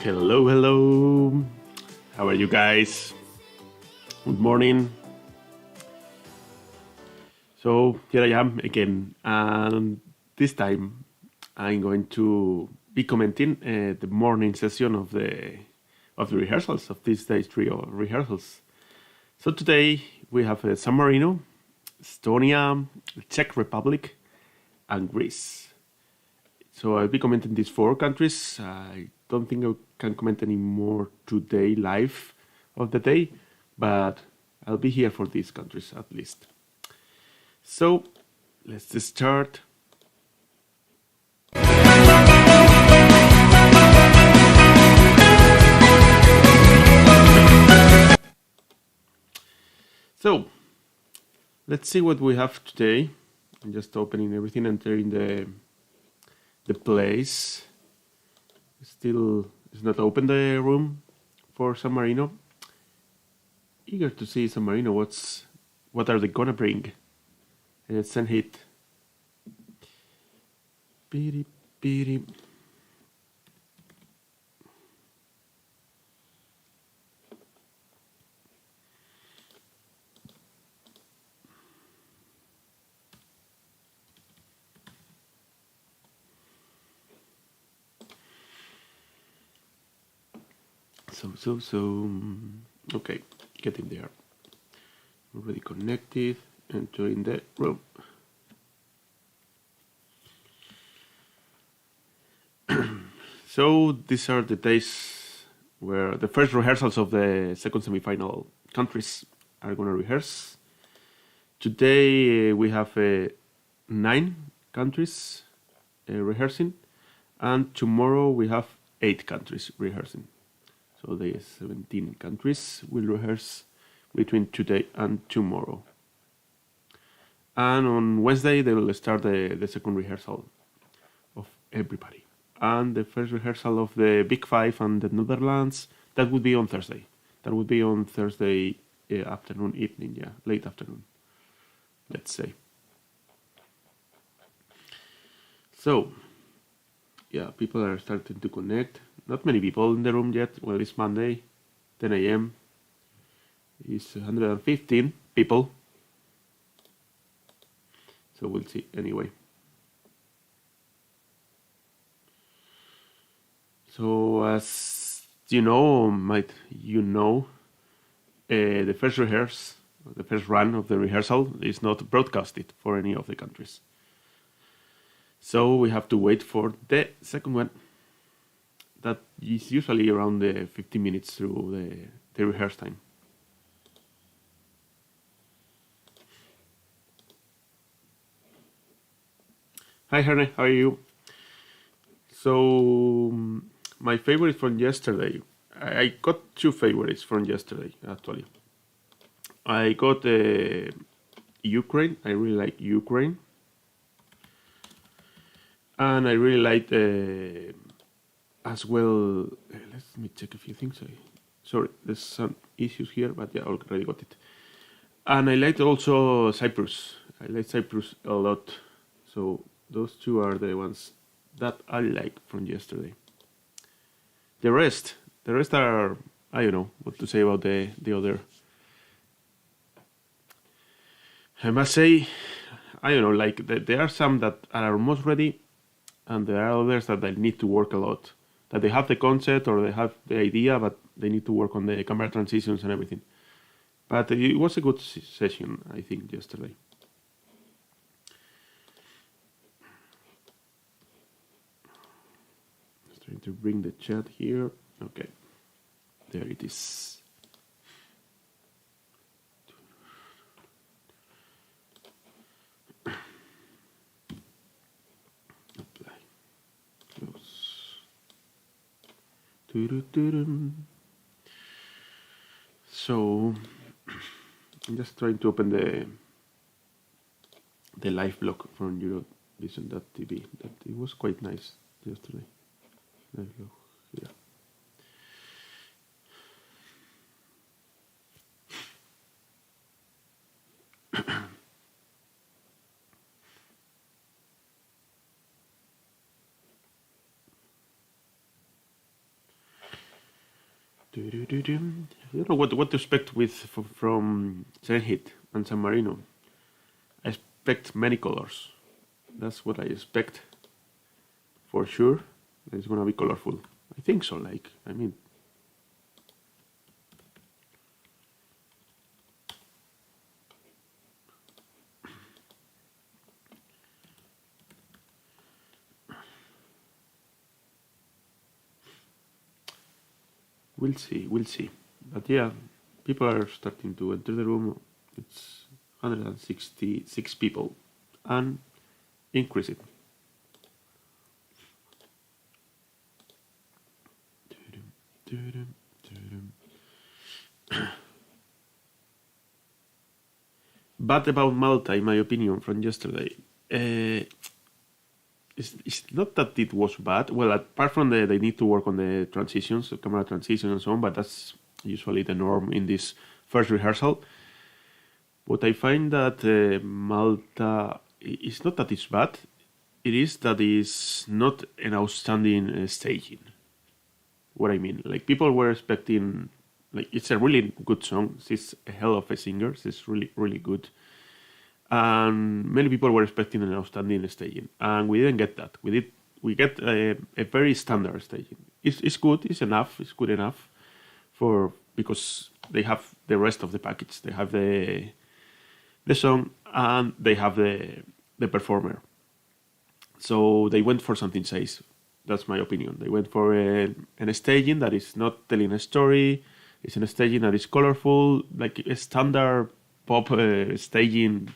Hello, hello. How are you guys? Good morning. So here I am again, and this time I'm going to be commenting the morning session of the rehearsals of this day's trio rehearsals. So today we have San Marino, Estonia, Czech Republic, and Greece. So I'll be commenting these four countries. I don't think I can comment any more today live of the day, but I'll be here for these countries at least. So let's just start. So let's see what we have today. I'm just opening everything, entering the place. Still is not open the room for San Marino. Eager to see San Marino. What are they gonna bring? Send hit. Piri piri. So. Okay, getting there. Already connected. Entering the room. So these are the days where the first rehearsals of the second semi-final countries are going to rehearse. Today we have 9 countries rehearsing, and tomorrow we have 8 countries rehearsing. So the 17 countries will rehearse between today and tomorrow. And on Wednesday they will start the second rehearsal of everybody. And the first rehearsal of the Big Five and the Netherlands, that would be on Thursday. That would be on Thursday afternoon, evening, yeah, late afternoon, let's say. So, yeah, people are starting to connect. Not many people in the room yet. Well, it's Monday, 10 a.m. It's 115 people. So we'll see anyway. So as you know, the first run of the rehearsal is not broadcasted for any of the countries. So we have to wait for the second one. That is usually around the 15 minutes through the rehearse time. Hi, Herne, how are you? So, my favorite from yesterday. I got 2 favorites from yesterday, actually. I got Ukraine. I really like Ukraine. And I really liked as well. Let me check a few things. Sorry, there's some issues here, but yeah, I already got it. And I liked also Cyprus. I like Cyprus a lot. So those 2 are the ones that I like from yesterday. The rest are, I don't know what to say about the other. I must say, I don't know, like there are some that are almost ready, and there are others that they need to work a lot. That they have the concept or they have the idea, but they need to work on the camera transitions and everything. But it was a good session, I think, yesterday. Just trying to bring the chat here. Okay, there it is. Apply. Close. So I'm just trying to open the live blog from Eurovision.tv. That it was quite nice yesterday. Live blog, yeah. I don't know what to expect from Zenhit and San Marino. I expect many colors. That's what I expect for sure. It's gonna be colorful. I think so. We'll see. But yeah, people are starting to enter the room. It's 166 people, and increasing. But about Malta, in my opinion, from yesterday, it's not that it was bad. Well, apart from they need to work on the transitions, the camera transitions and so on, but that's usually the norm in this first rehearsal. What I find that Malta, it's not that it's bad, it is that it's not an outstanding staging. What I mean, like people were expecting, like it's a really good song. She's a hell of a singer. She's really, really good. And many people were expecting an outstanding staging, and we didn't get that. We get a very standard staging. It's good. It's enough. It's good enough because they have the rest of the package. They have the song and they have the performer. So they went for something safe. That's my opinion. They went for an staging that is not telling a story. It's an staging that is colorful, like a standard pop staging.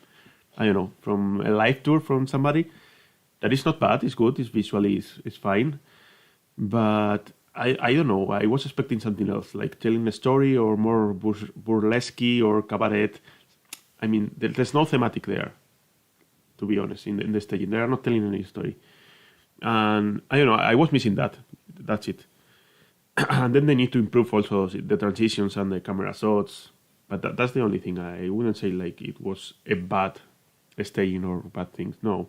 I don't know, from a live tour from somebody. That is not bad. It's good. It's visually it's fine. But I don't know. I was expecting something else, like telling a story or more burlesque or cabaret. I mean, there's no thematic there, to be honest, in the staging. They are not telling any story. And I don't know, I was missing that. That's it. And then they need to improve also the transitions and the camera shots. But that's the only thing. I wouldn't say like it was a bad staging or bad things. No.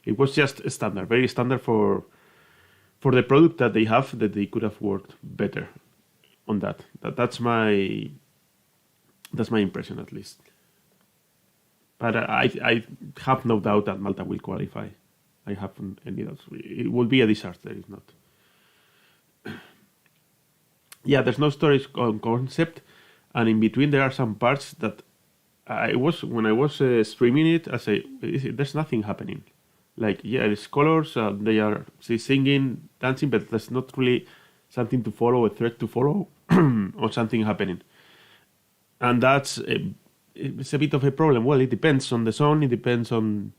It was just standard, very standard for the product that they have, that they could have worked better on that. That's my impression, at least. But I have no doubt that Malta will qualify. I haven't any doubts. It will be a disaster if not. Yeah, there's no story concept, and in between there are some parts that when I was streaming it, I say there's nothing happening. Like, yeah, it's colors, she's singing, dancing, but there's not really something to follow, a thread to follow, or something happening. And it's a bit of a problem. Well, it depends on the song, it depends on...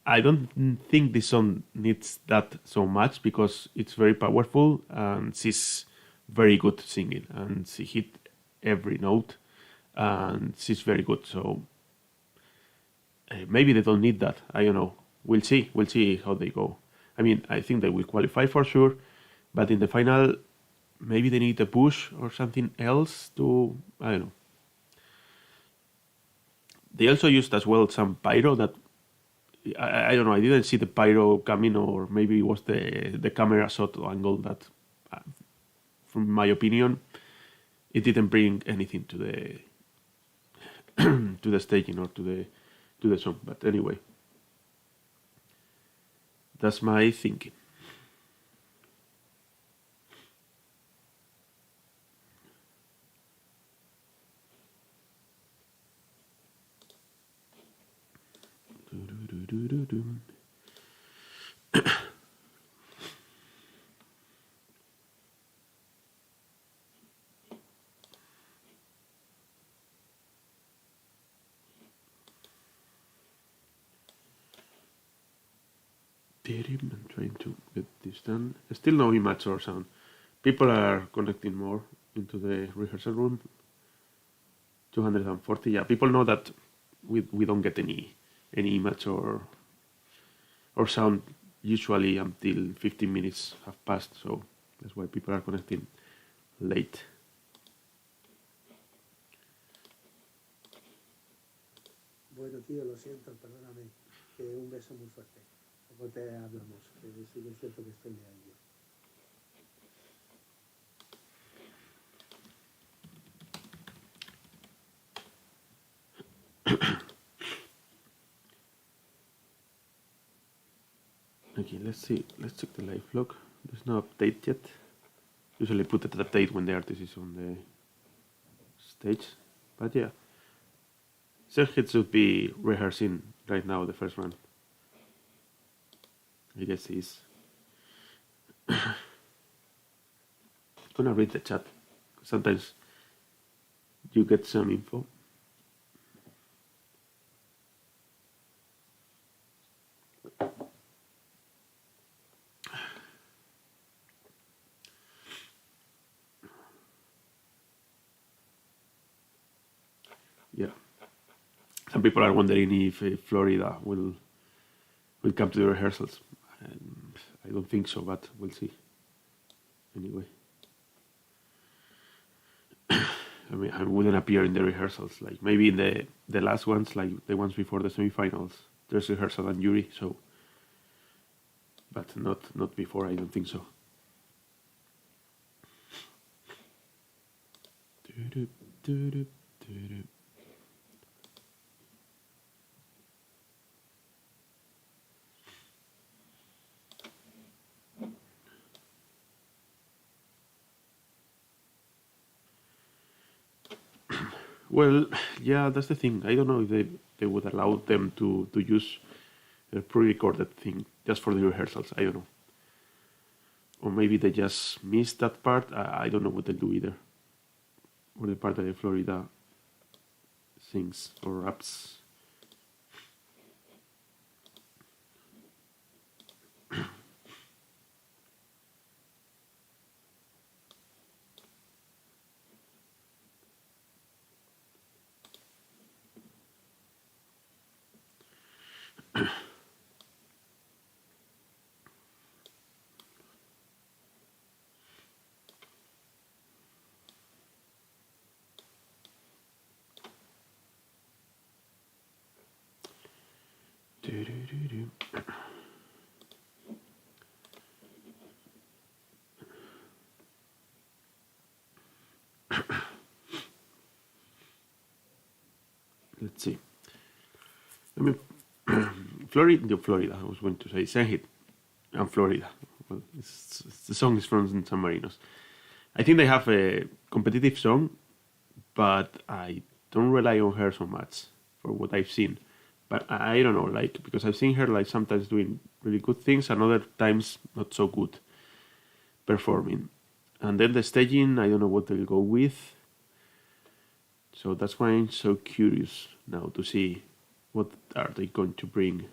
I don't think this song needs that so much because it's very powerful and she's very good singing and she hit every note and she's very good. So maybe they don't need that. I don't know. We'll see how they go. I mean, I think they will qualify for sure, but in the final, maybe they need a push or something else to, I don't know. They also used as well some pyro that, I don't know, I didn't see the pyro coming, or maybe it was the camera shot angle that, from my opinion, it didn't bring anything to the to the staging or to the song. But anyway, that's my thinking. I'm trying to get this done. Still no image or sound. People are connecting more into the rehearsal room. 240. Yeah, people know that we don't get any image or sound usually until 15 minutes have passed. So that's why people are connecting late. Bueno, tío, lo siento, perdóname. Un beso muy fuerte. Luego te hablamos, que sí que es cierto que estoy liado. Okay, let's see. Let's check the live log. There's no update yet. Usually put that update when the artist is on the stage. But yeah. Sergit should be rehearsing right now the first run. I guess he's gonna read the chat. Sometimes you get some info. Yeah. Some people are wondering if Florida will come to the rehearsals. I don't think so, but we'll see. Anyway. I mean, I wouldn't appear in the rehearsals. Like maybe in the last ones, like the ones before the semifinals, there's rehearsal and jury. So, but not before. I don't think so. Well, yeah, that's the thing. I don't know if they would allow them to use a pre-recorded thing just for the rehearsals. I don't know. Or maybe they just missed that part. I don't know what they'll do either. Or the part that the Florida sings or raps. Let's see. I mean, Florida. I was going to say Sahid and Florida. Well, the song is from San Marinos. I think they have a competitive song, but I don't rely on her so much for what I've seen. But I don't know, like because I've seen her like sometimes doing really good things and other times not so good performing. And then the staging, I don't know what they'll go with. So that's why I'm so curious now to see what are they going to bring.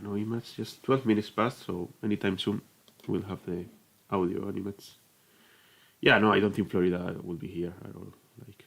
No image, just 12 minutes past, so anytime soon we'll have the audio and image. Yeah, no, I don't think Florida will be here at all. Like,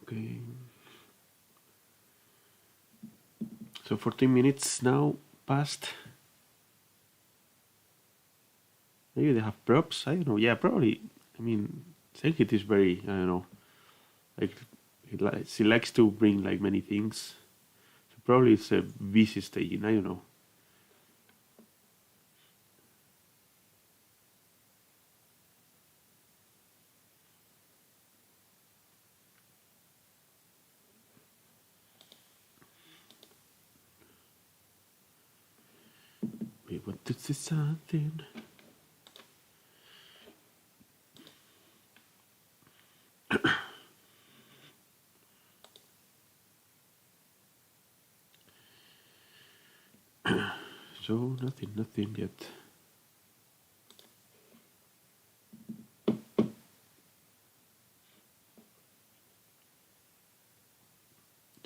okay. So 14 minutes now past. Maybe they have props. I don't know. Yeah, probably. I mean, Senkit is very. I don't know. Like She likes to bring like many things. So probably it's a busy staging. I don't know. We want to see something. So nothing yet.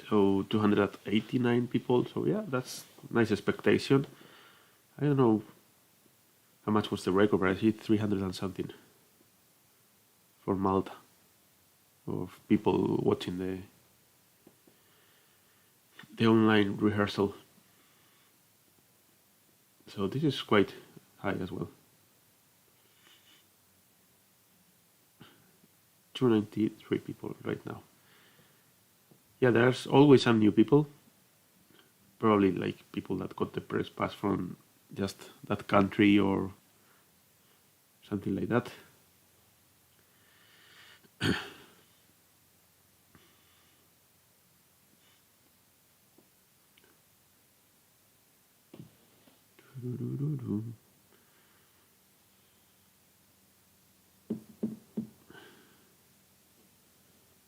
So 289 people. So yeah, that's nice expectation. I don't know how much was the record, but I see 300 and something for Malta of people watching the online rehearsal. So this is quite high as well. 293 people right now. Yeah, there's always some new people. Probably like people that got the press pass from just that country or something like that.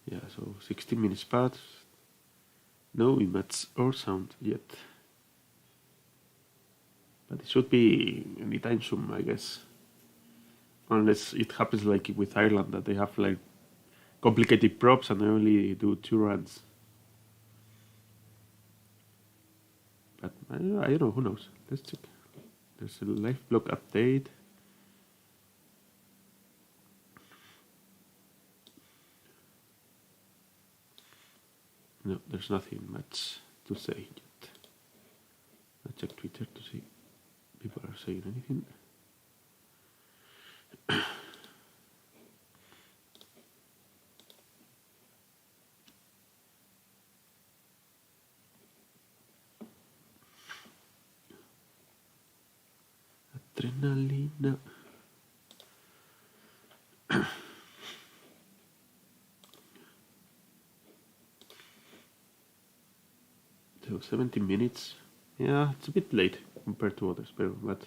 Yeah, so 16 minutes past. No image or sound yet. But it should be anytime soon, I guess. Unless it happens like with Ireland, that they have like complicated props and they only do 2 runs. But I don't know, who knows? Let's check. There's a live blog update. No, there's nothing much to say yet. I'll check Twitter to see if people are saying anything. Adrenalina. So 17 minutes. Yeah, it's a bit late compared to others, but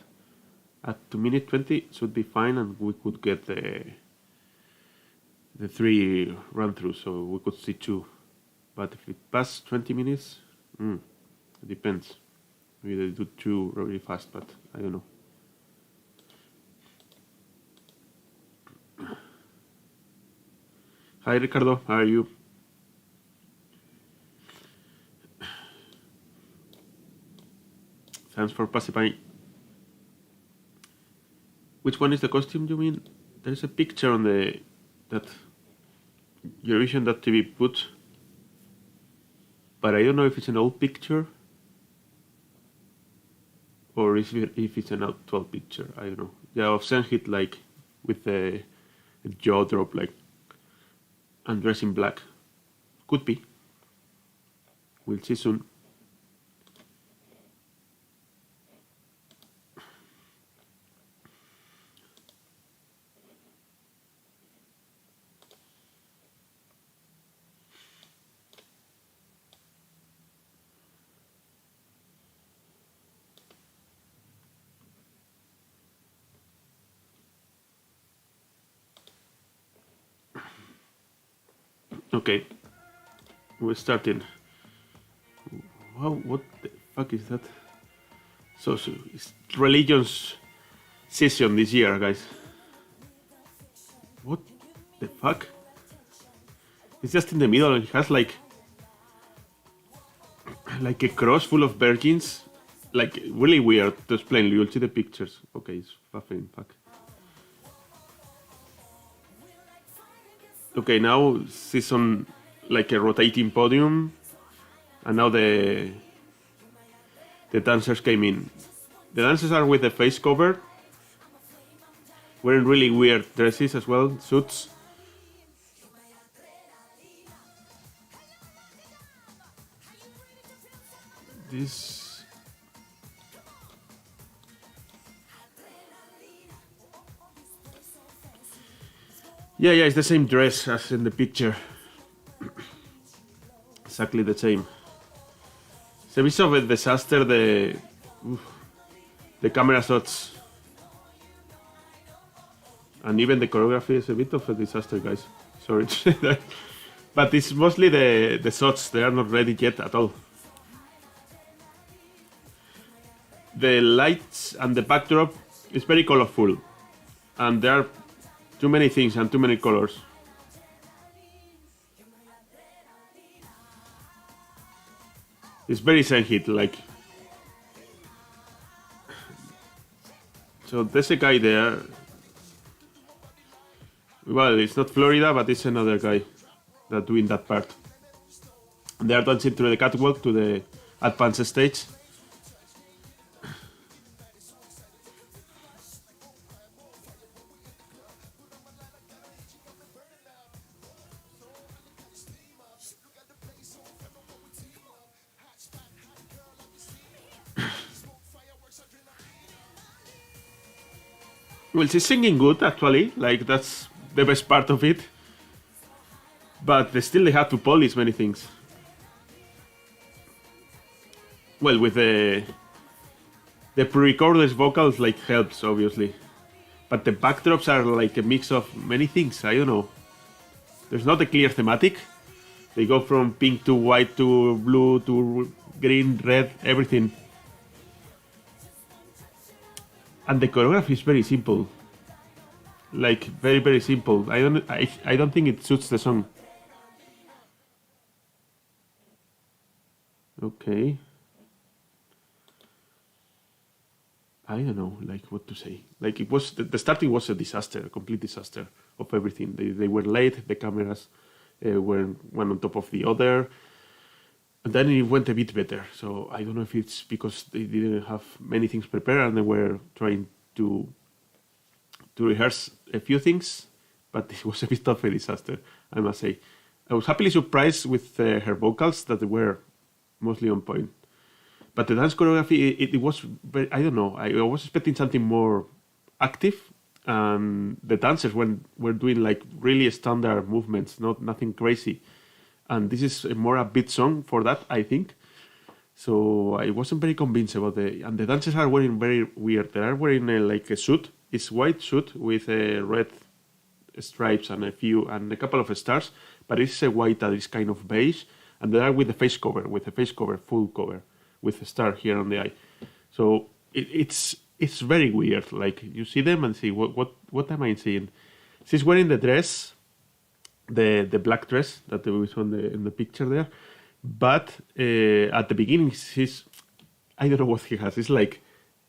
at 2 minute 20 should be fine, and we could get the 3 run through, so we could see 2. But if it passes 20 minutes, it depends. Maybe they do 2 really fast, but I don't know. Hi Ricardo, how are you? Thanks for passing by. Which one is the costume you mean? There's a picture on that Eurovision.tv put, but I don't know if it's an old picture or if it's an actual picture. I don't know. Yeah, I've seen it like with a jaw drop, like and dressed in black. Could be. We'll see soon. Okay, we're starting. Wow, what the fuck is that? So it's religion's session this year, guys. What the fuck? It's just in the middle and it has like a cross full of virgins. Like really weird to explain. You'll see the pictures. Okay, it's fucking fuck. Okay, now she's on like a rotating podium, and now the dancers came in. The dancers are with the face covered, wearing really weird dresses as well, suits. this. Yeah, it's the same dress as in the picture. Exactly the same. It's a bit of a disaster, the camera shots. And even the choreography is a bit of a disaster, guys. Sorry to say that. But it's mostly the shots, they are not ready yet at all. The lights and the backdrop is very colorful. And there are too many things and too many colors. It's very Zen-hit, like. So there's a guy there. Well, it's not Florida, but it's another guy that doing that part. And they are dancing through the catwalk to the advanced stage. Well, she's singing good, actually. Like, that's the best part of it. But they have to polish many things. Well, with the pre-recorded vocals, like, helps, obviously. But the backdrops are like a mix of many things, I don't know. There's not a clear thematic. They go from pink to white to blue to green, red, everything. And the choreography is very simple. Like, very, very simple. I don't think it suits the song. Okay. I don't know, like, what to say. Like, it was the starting was a disaster, a complete disaster of everything. They were late. The cameras were one on top of the other. And then it went a bit better. So I don't know if it's because they didn't have many things prepared and they were trying to rehearse a few things, but it was a bit of a disaster, I must say. I was happily surprised with her vocals that they were mostly on point. But the dance choreography, it was very, I don't know, I was expecting something more active, and the dancers were doing like really standard movements, nothing crazy. And this is a more upbeat song for that, I think. So I wasn't very convinced about and the dancers are wearing very weird. They are wearing like a suit. It's white suit with red stripes and a couple of stars, but it's a white that is kind of beige. And they are with a face cover, full cover, with a star here on the eye. So it's very weird. Like, you see them and see what am I seeing? She's wearing the dress, the black dress that we saw in the picture there. But at the beginning, I don't know what he has. It's like,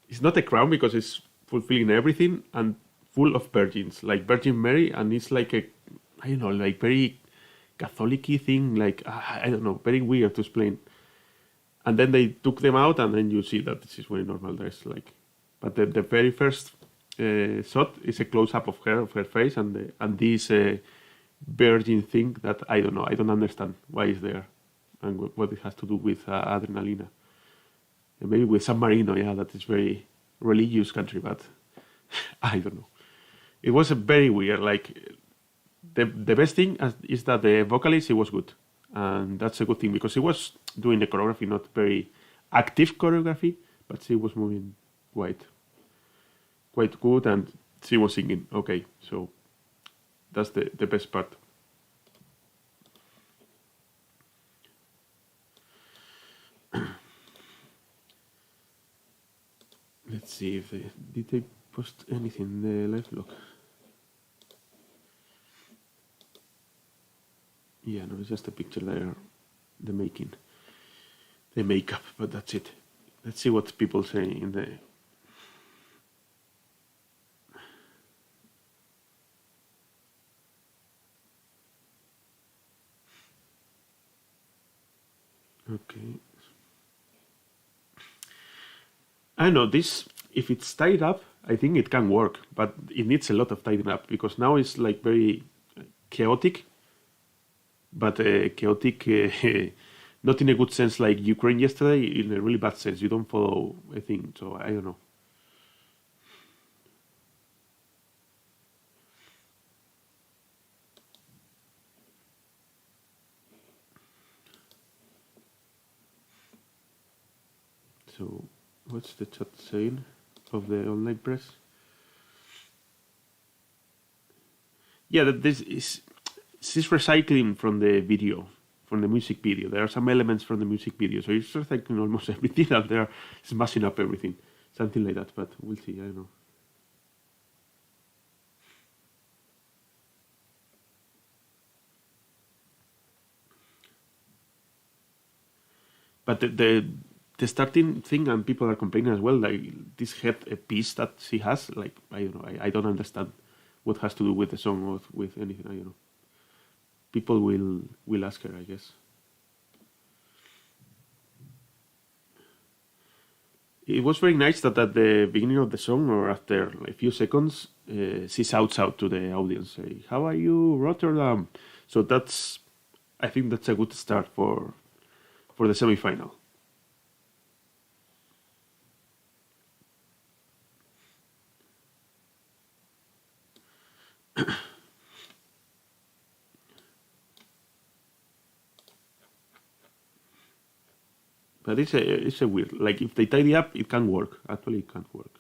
it's not a crown because it's fulfilling everything and full of virgins, like Virgin Mary, and it's like I don't know, like very Catholic-y thing, like, I don't know, very weird to explain. And then they took them out, and then you see that this is wearing normal dress, like. But the very first shot is a close-up of her face, and this virgin thing that I don't know, I don't understand why it's there, and what it has to do with Adrenalina. And maybe with San Marino, yeah, that is very religious country, but I don't know. It was a very weird, like, the best thing is that the vocalist, he was good. And that's a good thing, because he was doing the choreography, not very active choreography, but she was moving quite good, and she was singing. Okay, so that's the best part. Let's see if did they post anything in the live blog. Yeah, no, it's just a picture there, the makeup, but that's it. Let's see what people say in the. Okay. I know this, if it's tied up, I think it can work, but it needs a lot of tidying up, because now it's like very chaotic, but chaotic not in a good sense like Ukraine yesterday, in a really bad sense. You don't follow a thing, so I don't know. So, what's the chat saying of the online press? Yeah, that this is recycling from the video, from the music video. There are some elements from the music video, so it's recycling almost everything out there. It's mashing up everything, something like that. But we'll see. I don't know. But the starting thing, and people are complaining as well, like this head piece that she has, like I don't know, I don't understand what has to do with the song or with anything. I don't know. People will ask her, I guess. It was very nice that at the beginning of the song, or after like, a few seconds, she shouts out to the audience, say, "How are you, Rotterdam?" So I think that's a good start for the semi-final. But it's a weird, like if they tidy up, it can work. Actually, it can work.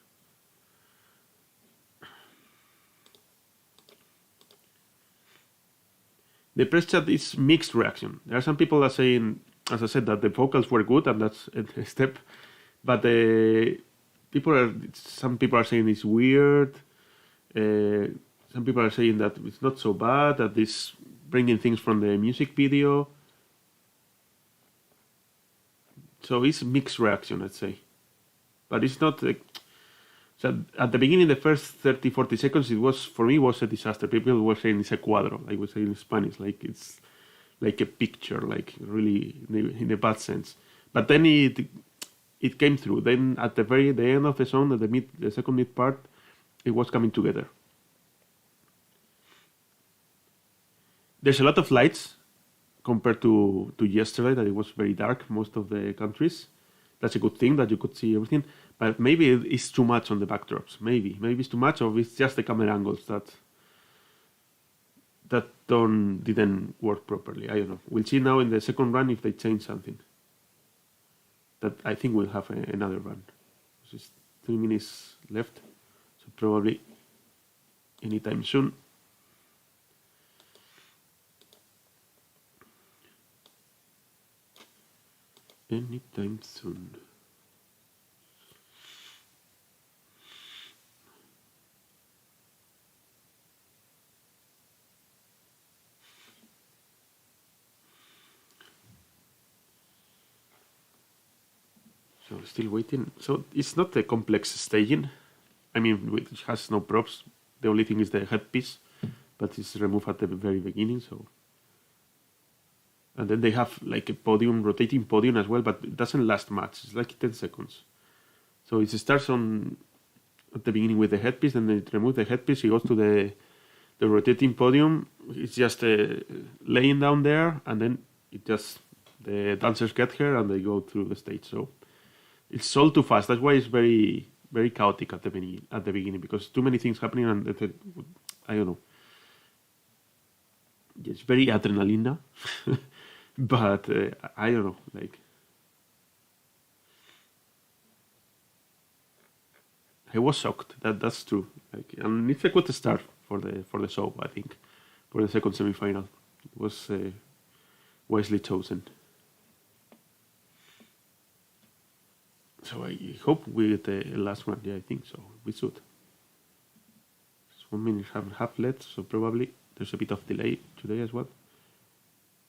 The press chat is mixed reaction. There are some people that are saying, as I said, that the vocals were good, and that's a step. But some people are saying it's weird. Some people are saying that it's not so bad, that it's bringing things from the music video. So it's mixed reaction, let's say. But it's not... so at the beginning, the first 30, 40 seconds, for me, was a disaster. People were saying it's a cuadro, like we say in Spanish, like it's like a picture, like really in a bad sense. But then it came through. Then at the end of the song, at the second mid part, it was coming together. There's a lot of lights compared to yesterday, that it was very dark, most of the countries. That's a good thing, that you could see everything. But maybe it's too much on the backdrops. Maybe it's too much, or it's just the camera angles that didn't work properly. I don't know. We'll see now in the second run if they change something. That I think we'll have another run. There's 3 minutes left, so probably anytime soon. Anytime soon. So still waiting. So it's not a complex staging. I mean, it has no props. The only thing is the headpiece, but it's removed at the very beginning. So, and then they have like a podium, rotating podium as well, but it doesn't last much. It's like 10 seconds. So it starts at the beginning with the headpiece, then they remove the headpiece. It goes to the rotating podium. It's just laying down there, and then the dancers get her and they go through the stage. So it's all too fast. That's why it's very, very chaotic at the beginning, because too many things happening, and I don't know. It's very adrenaline, but I don't know. Like, I was shocked. That's true. Like, and it's a good start for the show. I think for the second semi-final, it was wisely chosen. So I hope we get the last one. Yeah, I think so. We should. There's 1 minute and a half left, so probably there's a bit of delay today as well.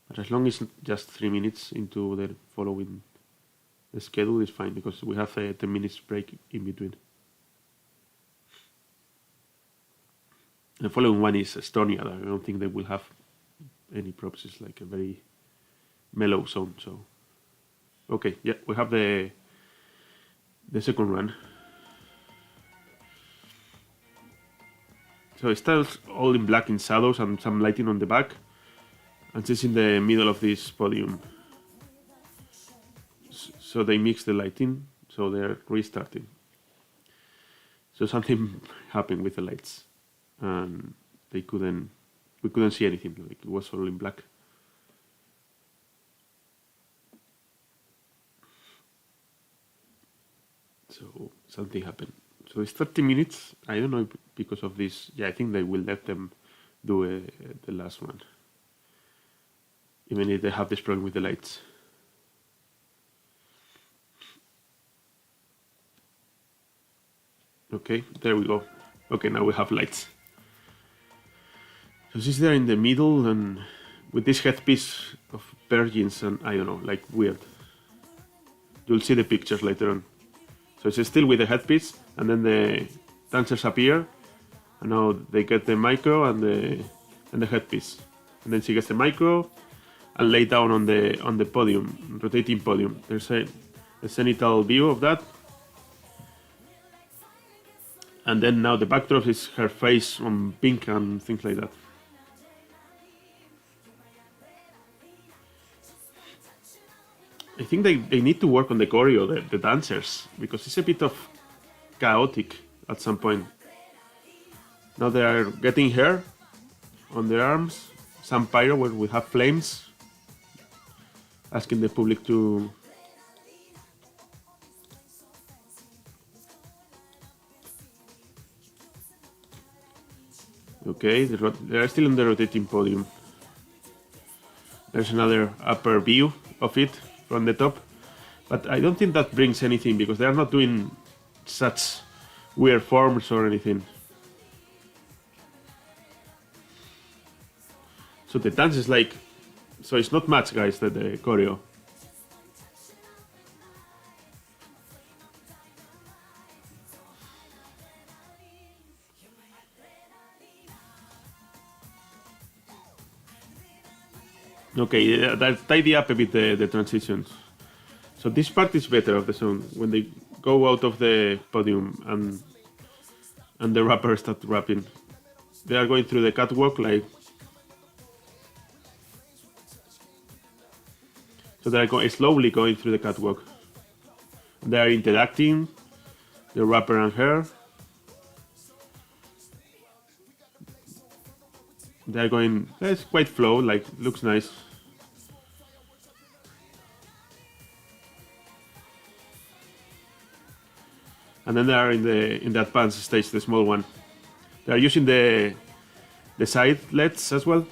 But as long as it's just 3 minutes into the following the schedule, is fine, because we have a 10 minutes break in between. The following one is Estonia. I don't think they will have any props. It's like a very mellow song. So, okay, yeah, we have the second run. So it starts all in black in shadows and some lighting on the back, and she's in the middle of this podium. so they mix the lighting, so they're restarting. So something happened with the lights, and we couldn't see anything. Like it was all in black. So something happened. So it's 30 minutes. I don't know if because of this. Yeah, I think they will let them do the last one, even if they have this problem with the lights. Okay, there we go. Okay, now we have lights. So she's there in the middle and with this headpiece of virgins and I don't know, like weird. You'll see the pictures later on. So she's still with the headpiece and then the dancers appear and now they get the micro and the headpiece. And then she gets the micro and lay down on the podium, rotating podium. There's a cenital view of that. And then now the backdrop is her face on pink and things like that. I think they need to work on the choreo, the dancers, because it's a bit of chaotic at some point. Now they are getting hair on their arms, some pyro where we have flames, asking the public to... Okay, they are still on the rotating podium. There's another upper view of it from the top, but I don't think that brings anything because they are not doing such weird forms or anything. So the dance is like, so it's not much, guys, the choreo. Okay, that tidy up a bit the transitions. So this part is better of the song when they go out of the podium and the rappers start rapping. They are going through the catwalk like. So they are slowly going through the catwalk. They are interacting, the rapper and her. They are going. It's quite flow, like looks nice. And then they are in the advanced stage, the small one. They are using the side LEDs as well,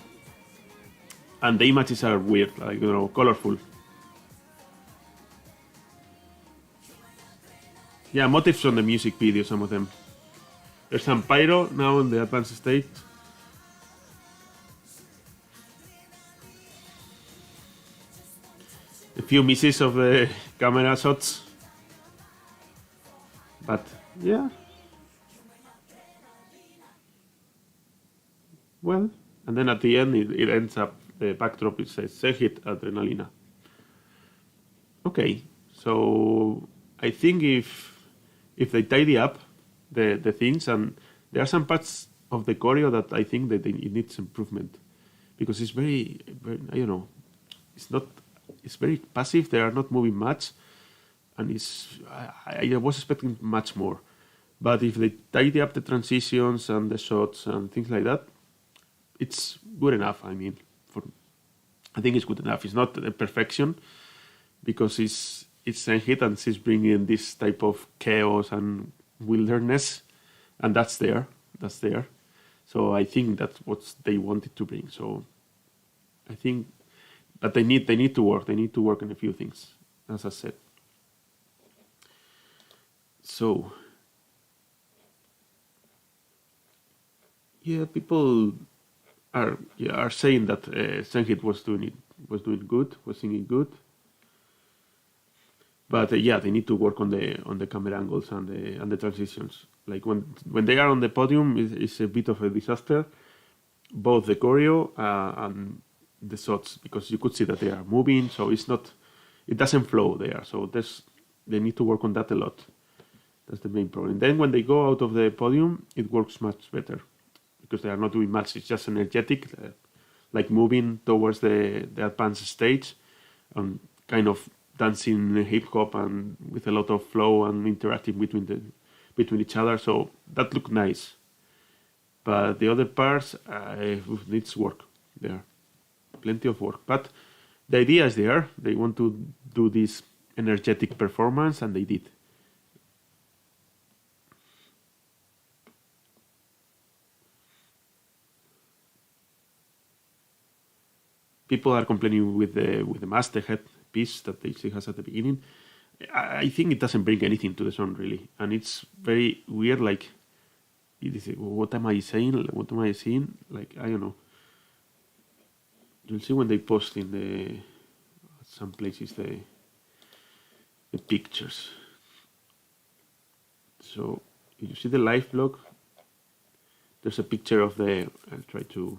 and the images are weird, like colorful. Yeah, motifs from the music video, some of them. There's some pyro now in the advanced stage. A few misses of the camera shots. But yeah, well, and then at the end it ends up, the backdrop it says "Segit Adrenalina." Okay, so I think if they tidy up the things, and there are some parts of the choreo that I think that it needs improvement because it's very I don't know, it's very passive. They are not moving much. And I was expecting much more. But if they tidy up the transitions and the shots and things like that, it's good enough. I mean, I think it's good enough. It's not a perfection because it's Senhit and she's bringing this type of chaos and wilderness, and that's there. So I think that's what they wanted to bring. So I think, but they need to work. They need to work on a few things, as I said. So, yeah, people are saying that Senhit was doing good, was singing good, but yeah, they need to work on the camera angles and the transitions. Like when they are on the podium, it's a bit of a disaster, both the choreo and the shots, because you could see that they are moving, so it doesn't flow there. So they need to work on that a lot. That's the main problem. Then when they go out of the podium, it works much better because they are not doing much. It's just energetic, like moving towards the advanced stage and kind of dancing hip hop and with a lot of flow and interacting between each other. So that looked nice. But the other parts needs work there, plenty of work. But the idea is there. They want to do this energetic performance, and they did. People are complaining with the masthead piece that she has at the beginning. I think it doesn't bring anything to the song really, and it's very weird. Like, what am I saying? What am I seeing? Like, I don't know. You'll see when they post in some places the pictures. So if you see the live blog, there's a picture of the. I'll try to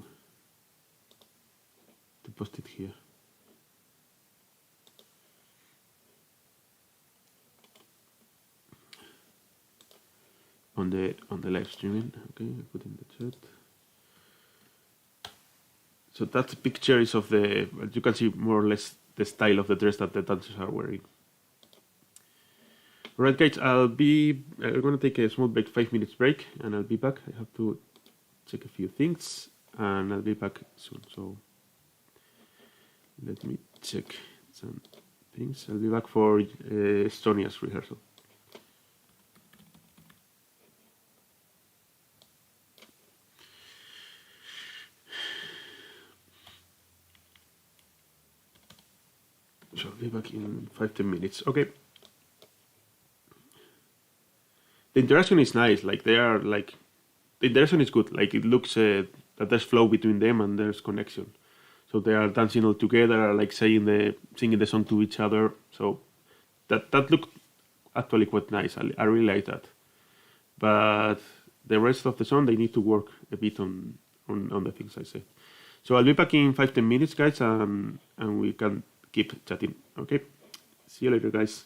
post it here. On the live streaming. Okay, I put in the chat. So that picture is of the. You can see more or less the style of the dress that the dancers are wearing. Alright, guys, I'm gonna take a small break, 5 minutes break, and I'll be back. I have to check a few things, and I'll be back soon. So let me check some things. I'll be back for Estonia's rehearsal. So I'll be back in 5-10 minutes. Okay. The interaction is nice. Like, they are like, the interaction is good. Like, it looks that there's flow between them and there's connection. So they are dancing all together, like singing the song to each other. So that looked actually quite nice. I really like that. But the rest of the song, they need to work a bit on the things I said. So I'll be back in 5-10 minutes, guys, and we can keep chatting. Okay. See you later, guys.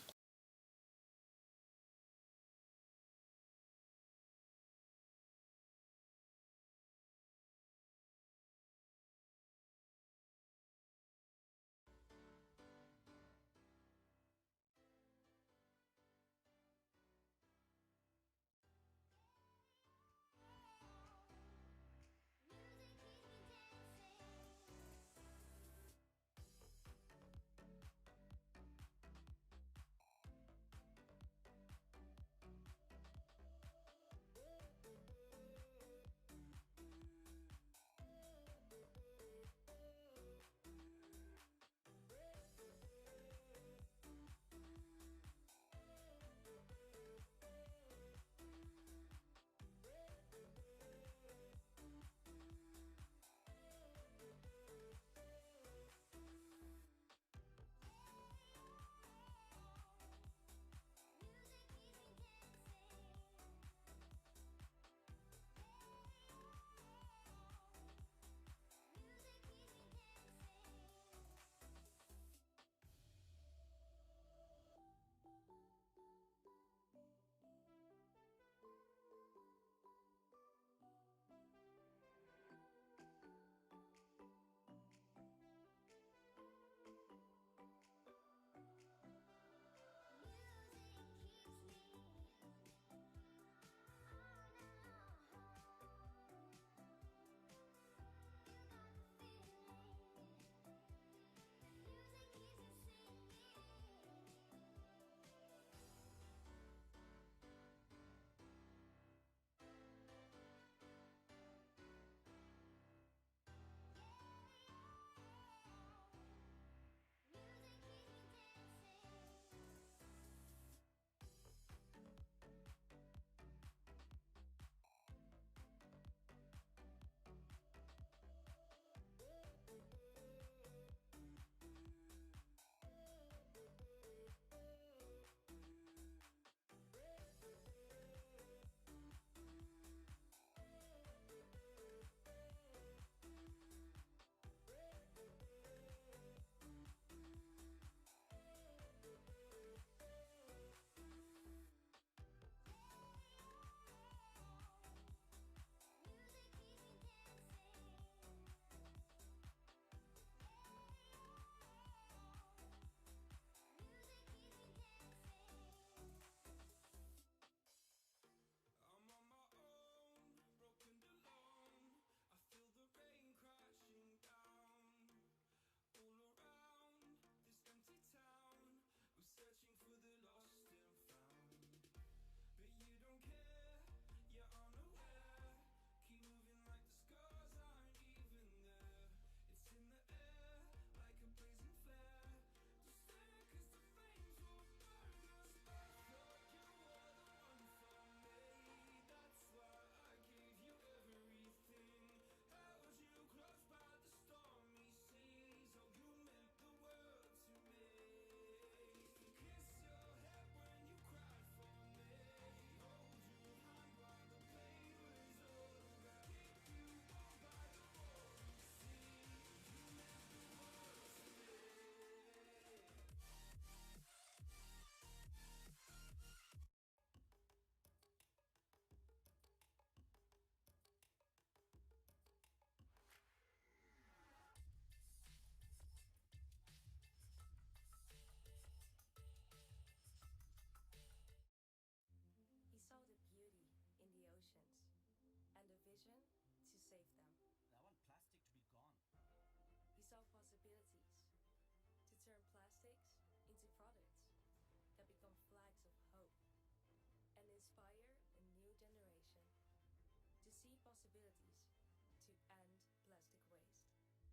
possibilities to end plastic waste together. I know you can do this, and I know we can make a world a better place.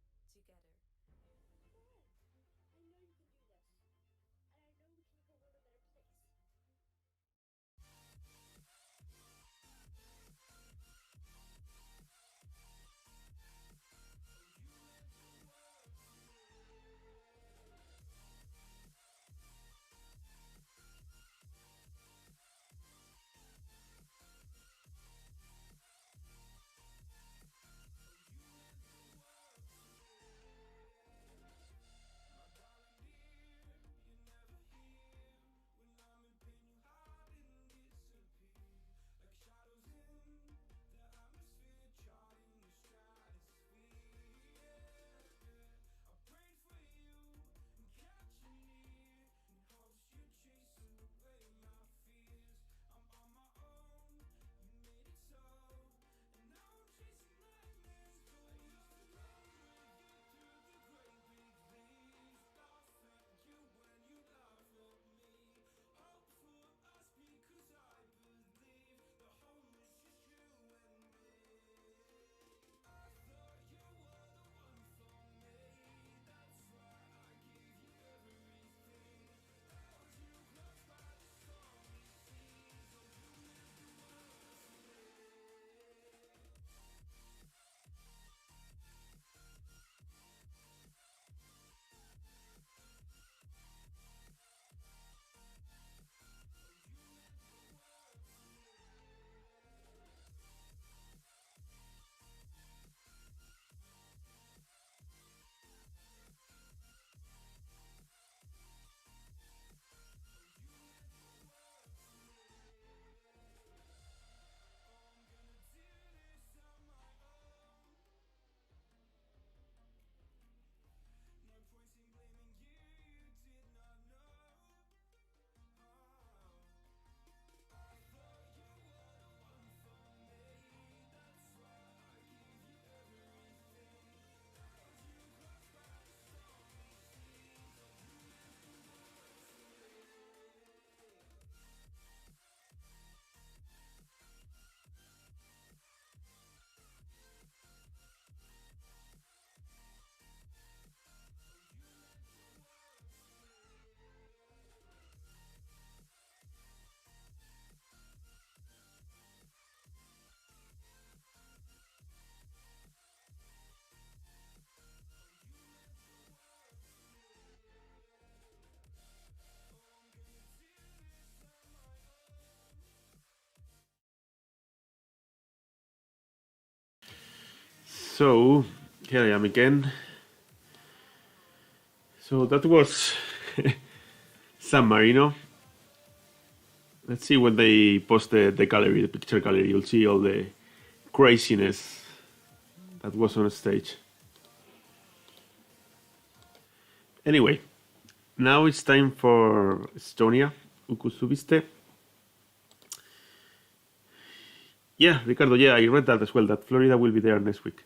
So, here I am again. So that was San Marino. Let's see when they post the gallery, the picture gallery, you'll see all the craziness that was on stage. Anyway, now it's time for Estonia, Ukusubiste. Yeah, Ricardo, yeah, I read that as well, that Florida will be there next week.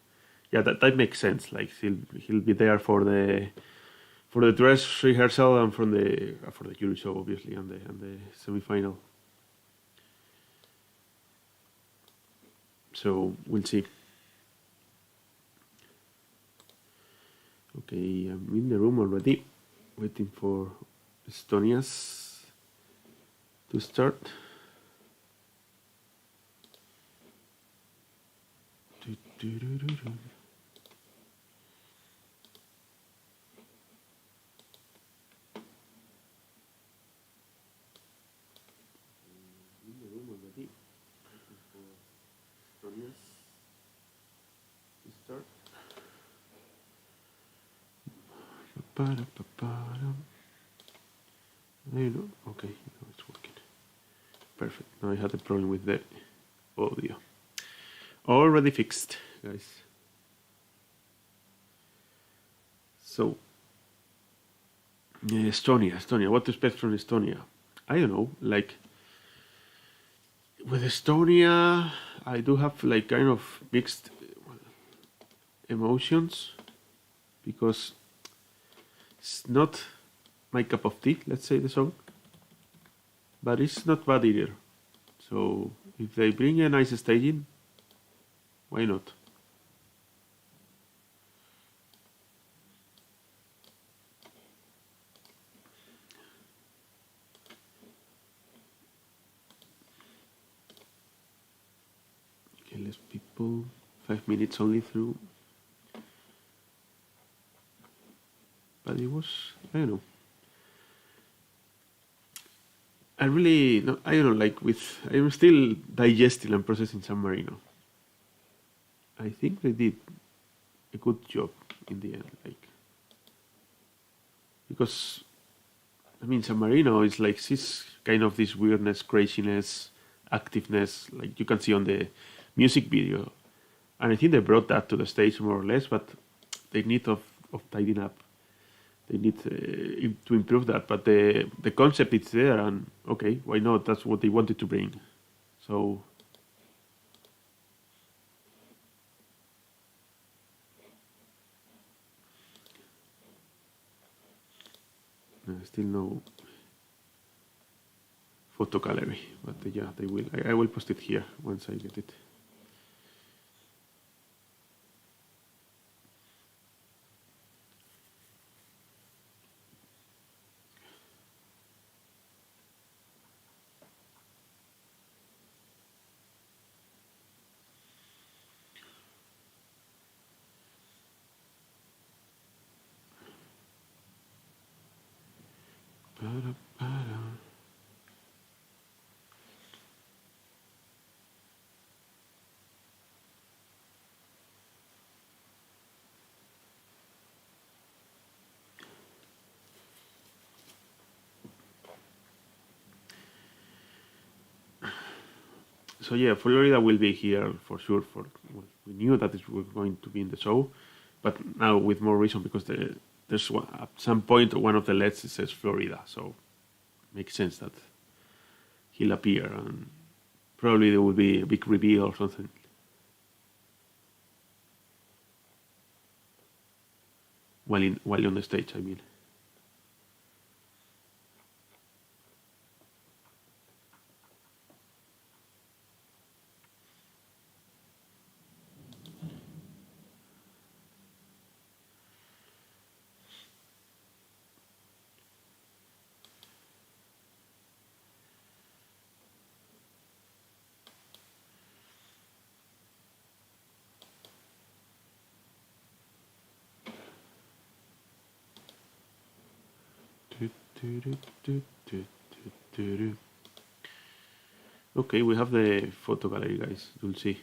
Yeah, that makes sense. Like he'll be there for the dress rehearsal and for the Euro show, obviously, and the semi-final. So we'll see. Okay, I'm in the room already, waiting for Estonia's to start. Okay, now it's working. Perfect. Now I had a problem with the audio. Already fixed, guys. So, Estonia. What to expect from Estonia? I don't know. Like, with Estonia, I do have like kind of mixed emotions because it's not my cup of tea, let's say, the song, but it's not bad either. So if they bring a nice staging, Why not? Okay, less people. 5 minutes only through. But it was, I don't know. I really, no, I don't know, like I'm still digesting and processing San Marino. I think they did a good job in the end, like, because, I mean, San Marino is like this kind of this weirdness, craziness, activeness, like you can see on the music video. And I think they brought that to the stage more or less, but they need of tidying up. They need to improve that, but the concept is there, and okay, why not? That's what they wanted to bring. So still no photo gallery, but yeah, they will. I will post it here once I get it. So yeah, Florida will be here for sure. Well, we knew that it was going to be in the show, but now with more reason because there's at some point one of the LEDs it says Florida, so makes sense that he'll appear and probably there will be a big reveal or something. While on the stage, I mean. Okay, we have the photo gallery, guys. You'll see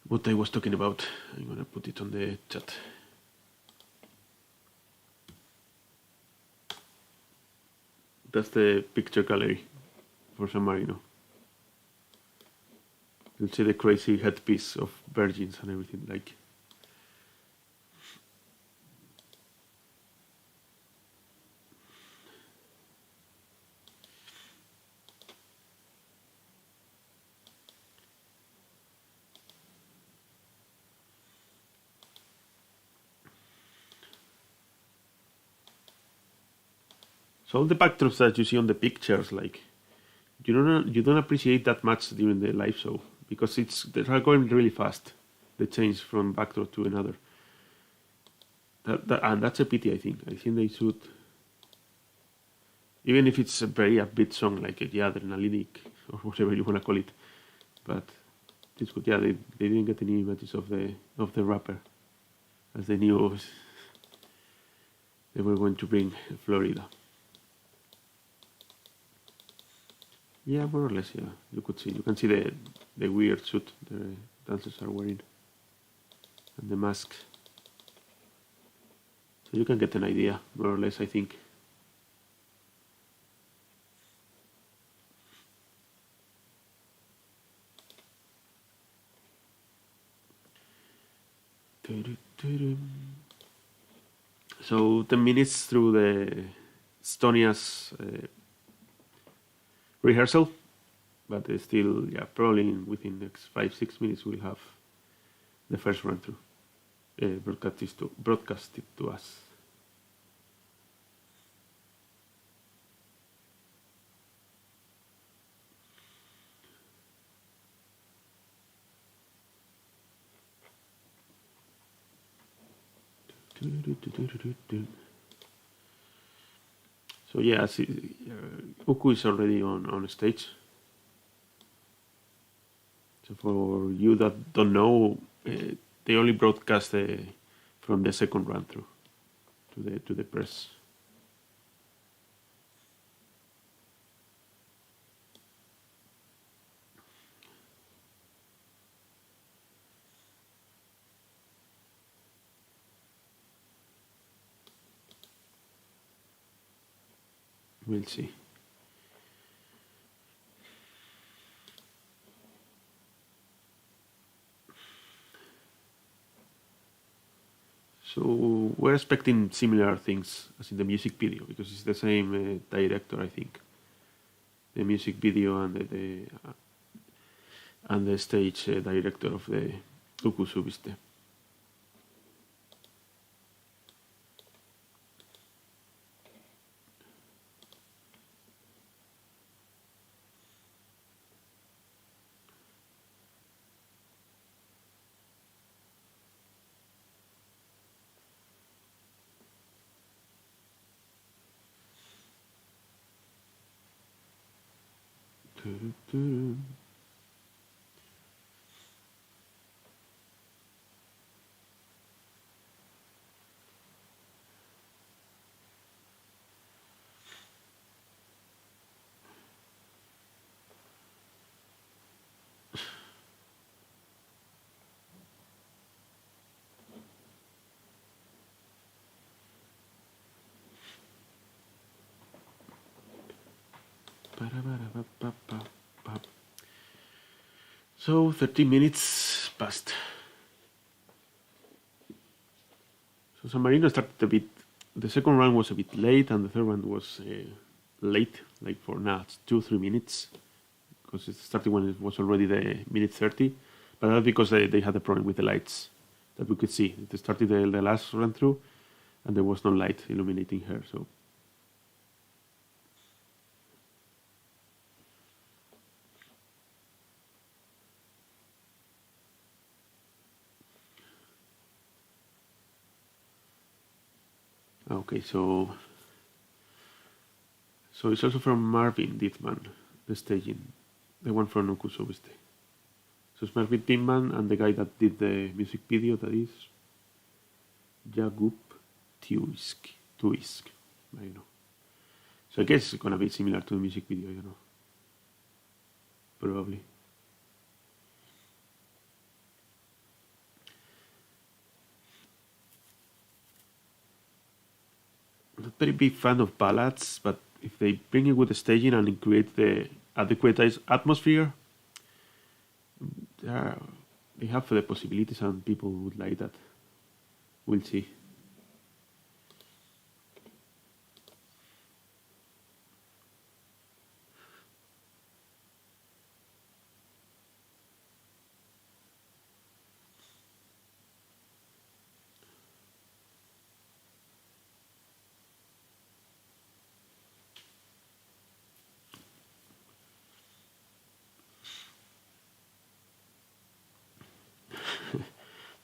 what I was talking about. I'm gonna put it on the chat. That's the picture gallery for San Marino. You'll see the crazy headpiece of virgins and everything, like. So all the backdrops that you see on the pictures, like you don't appreciate that much during the live show because they're going really fast. The change from backdrop to another. And that's a pity. I think they should, even if it's a very upbeat song like adrenalinic or whatever you wanna call it, but it's good. Yeah, they didn't get any images of the rapper as they knew they were going to bring Florida. Yeah, more or less, yeah. You can see the weird suit the dancers are wearing. And the mask. So you can get an idea, more or less, I think. So 10 minutes through the Estonia's rehearsal, but still, yeah, probably within the next 5-6 minutes we'll have the first run through broadcasted to us. So yeah, Uku is already on stage. So for you that don't know, they only broadcast from the second run through to the press. We'll see. So we're expecting similar things as in the music video because it's the same director, I think. The music video and the stage director of the Uku Subiste. So 30 minutes passed. So San Marino started a bit. The second round was a bit late, and the third one was late, like for now, it's 2-3 minutes, because it started when it was already the minute 30. But that's because they had a problem with the lights that we could see. They started the last run through, and there was no light illuminating her. So. Okay, so it's also from Marvin Dittman, the staging, the one from Uku Subiste. So it's Marvin Dittman and the guy that did the music video, that is Jakub Tuisk, Marino. So I guess it's gonna be similar to the music video, probably. Not very big fan of ballads, but if they bring a good staging and create the adequate atmosphere, they have the possibilities and people would like that. We'll see.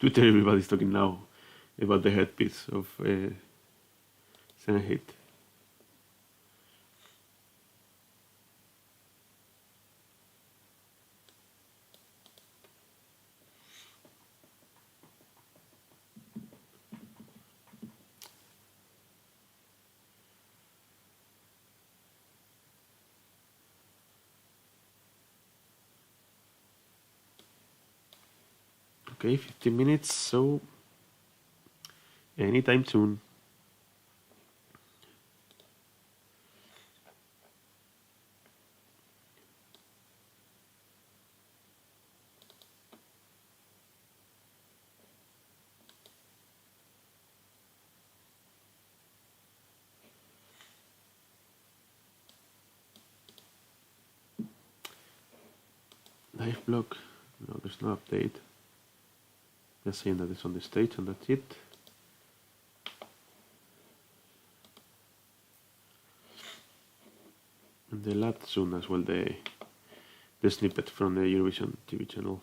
Twitter, everybody's talking now about the headpiece of Senhit. Okay, 15 minutes, so anytime soon. Live blog, no, there's no update. Just saying that it's on the stage and that's it. And they'll add soon as well the snippet from the Eurovision TV channel.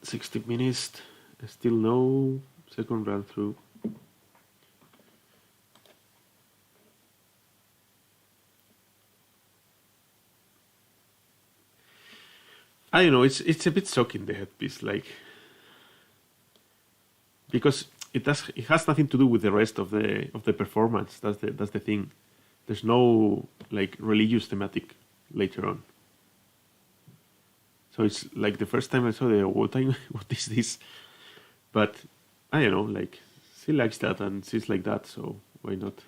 60 minutes, still no second run through. I don't know, it's a bit shocking, the headpiece, like, because it has nothing to do with the rest of the performance. That's the thing. There's no like religious thematic later on. So it's like the first time I saw what is this? But I don't know, like she likes that and she's like that, so why not?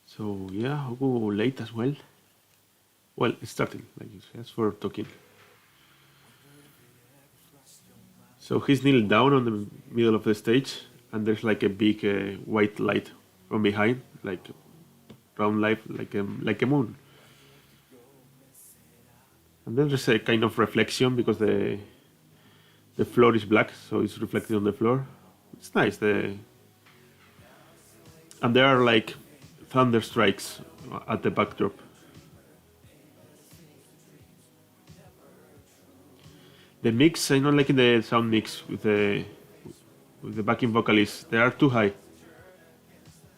So yeah, I'll go late as well. Well, it's starting, like you said, for talking. So he's kneeled down on the middle of the stage, and there's like a big white light from behind, like round light, like a moon. And then there's a kind of reflection because the floor is black, so it's reflected on the floor. It's nice. And there are like thunder strikes at the backdrop. The mix, I'm not liking the sound mix with the backing vocalist. They are too high.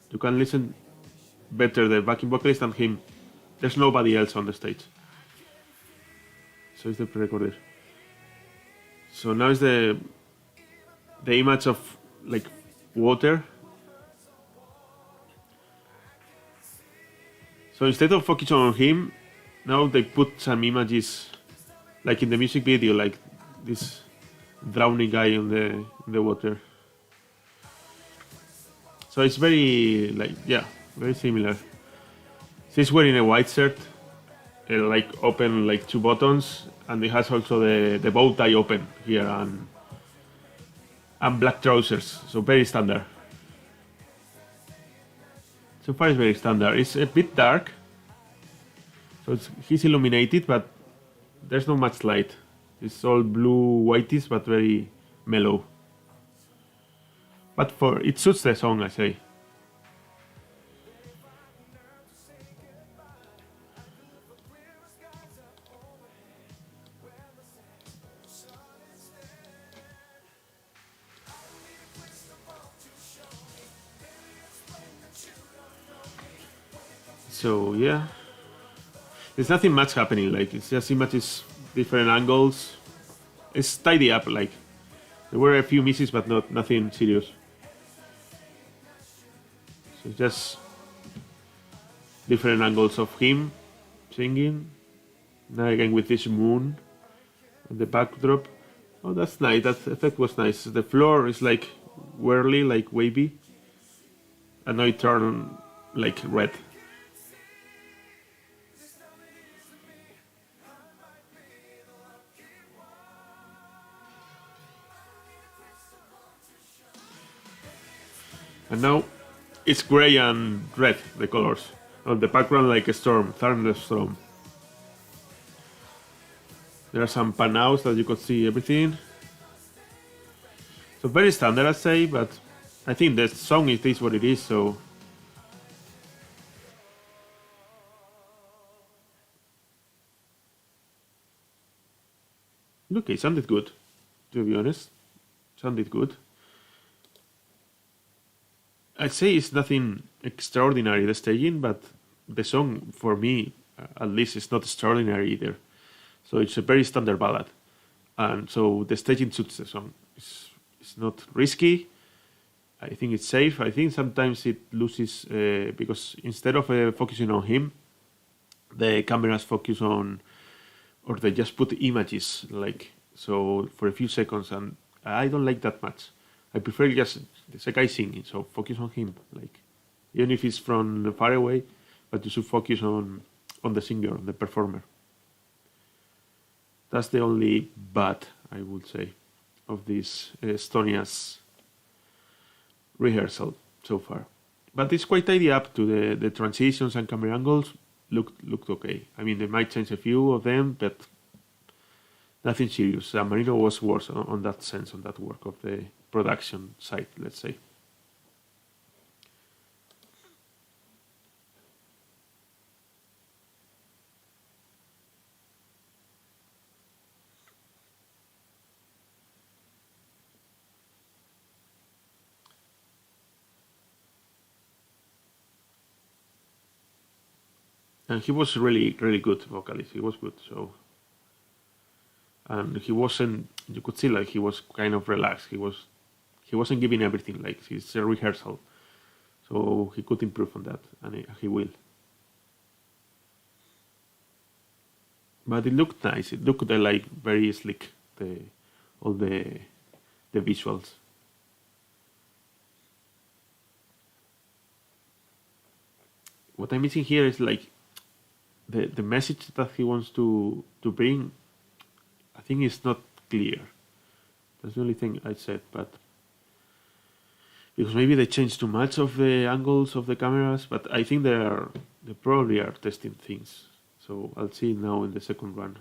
You can listen better the backing vocalist than him. There's nobody else on the stage. So it's the pre-recorder. So now is the image of like water. So instead of focusing on him, now they put some images, like in the music video, like this drowning guy on the water. So it's very like, yeah, very similar. She's wearing a white shirt, like open like two buttons, and it has also the bow tie open here and black trousers. So very standard. So far it's very standard. It's a bit dark, so he's illuminated, but there's not much light. It's all blue whitish, but very mellow. But it suits the song, I say. So yeah, there's nothing much happening. Like it's just images, different angles. It's tidy up. Like there were a few misses, but nothing serious. So just different angles of him singing. Now again with this moon on the backdrop. Oh, that's nice. That effect was nice. The floor is like whirly, like wavy, and now it turned like red. And now it's gray and red, the colors. On the background like a storm, thunderstorm. There are some pan-outs that you could see everything. So very standard, I'd say, but I think the song is what it is, so... Look, it sounded good, to be honest. Sounded good. I'd say it's nothing extraordinary, the staging, but the song, for me, at least, is not extraordinary either. So it's a very standard ballad. And so the staging suits the song. It's not risky. I think it's safe. I think sometimes it loses, because instead of focusing on him, the cameras focus on, or they just put images, like, so for a few seconds, and I don't like that much. I prefer just the guy singing, so focus on him, like, even if it's from far away, but you should focus on the singer, on the performer. That's the only bad, I would say, of this Estonia's rehearsal so far. But it's quite tidy up to the transitions and camera angles. looked okay. I mean, they might change a few of them, but nothing serious. Marino was worse on that sense, on that work of the production side, let's say. And he was really, really good vocalist. He was good. So, and he wasn't. You could see like he was kind of relaxed. He wasn't giving everything. Like it's a rehearsal, so he could improve on that, and he will. But it looked nice. It looked like very slick. All the visuals. What I'm missing here is like the message that he wants to bring. I think is not clear. That's the only thing I said, but because maybe they changed too much of the angles of the cameras, but I think they probably are testing things. So I'll see now in the second run.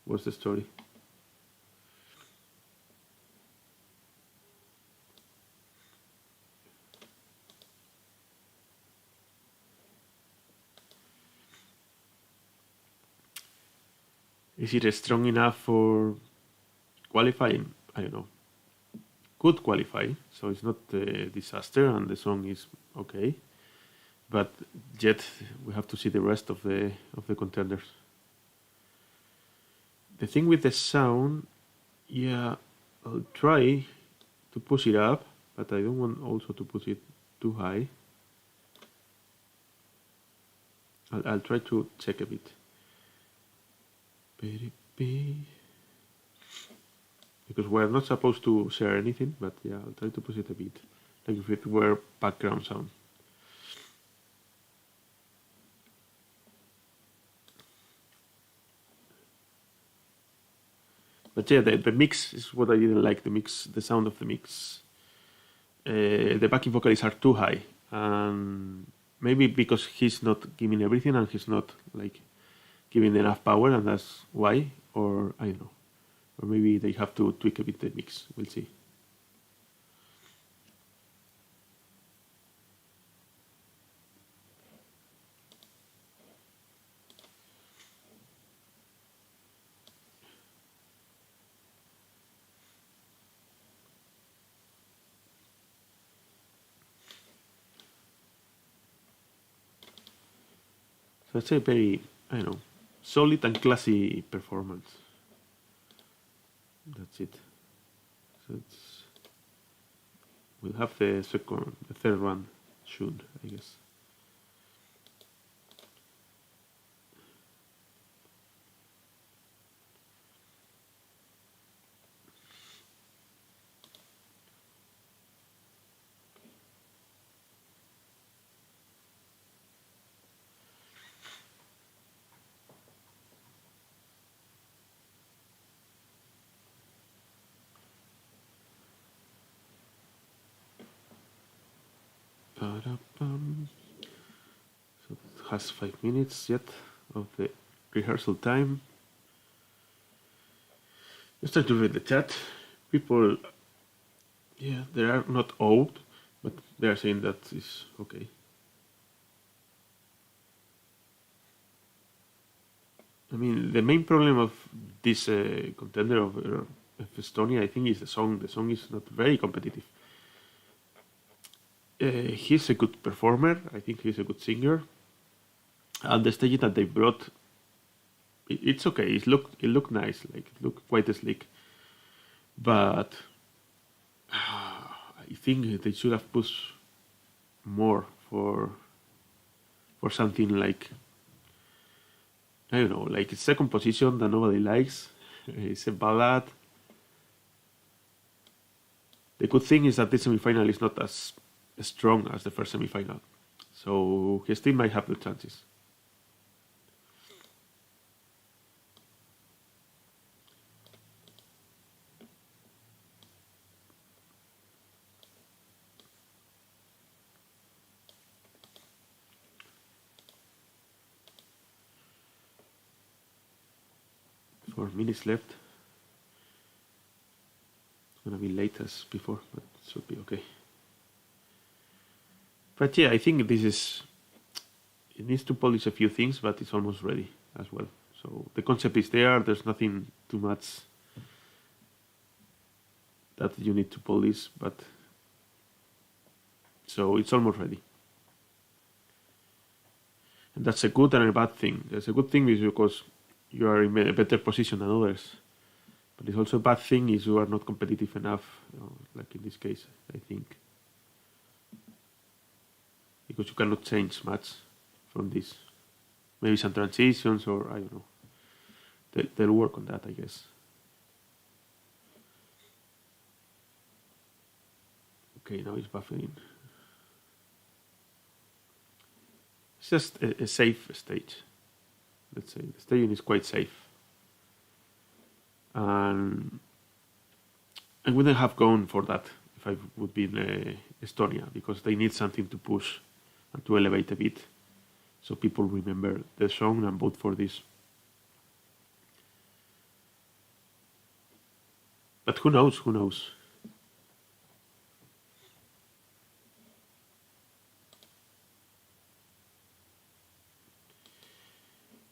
What's the story? Is it strong enough for qualifying? I don't know. Could qualify, so it's not a disaster, and the song is okay. But yet we have to see the rest of the contenders. The thing with the sound, yeah, I'll try to push it up, but I don't want also to push it too high. I'll try to check a bit. Because we're not supposed to share anything, but yeah, I'll try to push it a bit, like if it were background sound. But yeah, the mix is what I didn't like. The mix, the sound of the mix. The backing vocalists are too high, and maybe because he's not giving everything and he's not like giving enough power, and that's why. Or I don't know. Or maybe they have to tweak a bit the mix. We'll see. So it's a very, I don't know, solid and classy performance. That's it. So we'll have the third one soon, I guess. So it has 5 minutes yet of the rehearsal time. Let's try to read the chat. People, yeah, they are not old, but they are saying that is okay. I mean, the main problem of this contender of Estonia, I think, is the song. The song is not very competitive. He's a good performer. I think he's a good singer. And the stage that they brought, it's okay. It looked nice. Like it looked quite slick. But I think they should have pushed more for something like, I don't know, like a second position that nobody likes. It's a ballad. The good thing is that this semi-final is not as strong as the first semi-final, so he still might have the chances. 4 minutes left. It's gonna be late as before, but it should be okay. But yeah, I think this is. It needs to polish a few things, but it's almost ready as well. So the concept is there. There's nothing too much that you need to polish, but so it's almost ready. And that's a good and a bad thing. There's a good thing is because you are in a better position than others. But it's also a bad thing is you are not competitive enough, like in this case, I think. Because you cannot change much from this. Maybe some transitions or I don't know. They'll work on that, I guess. Okay, now it's buffering. It's just a safe stage. Let's say the staging is quite safe. And I wouldn't have gone for that if I would be in Estonia because they need something to push and to elevate a bit so people remember the song and vote for this. But who knows? Who knows?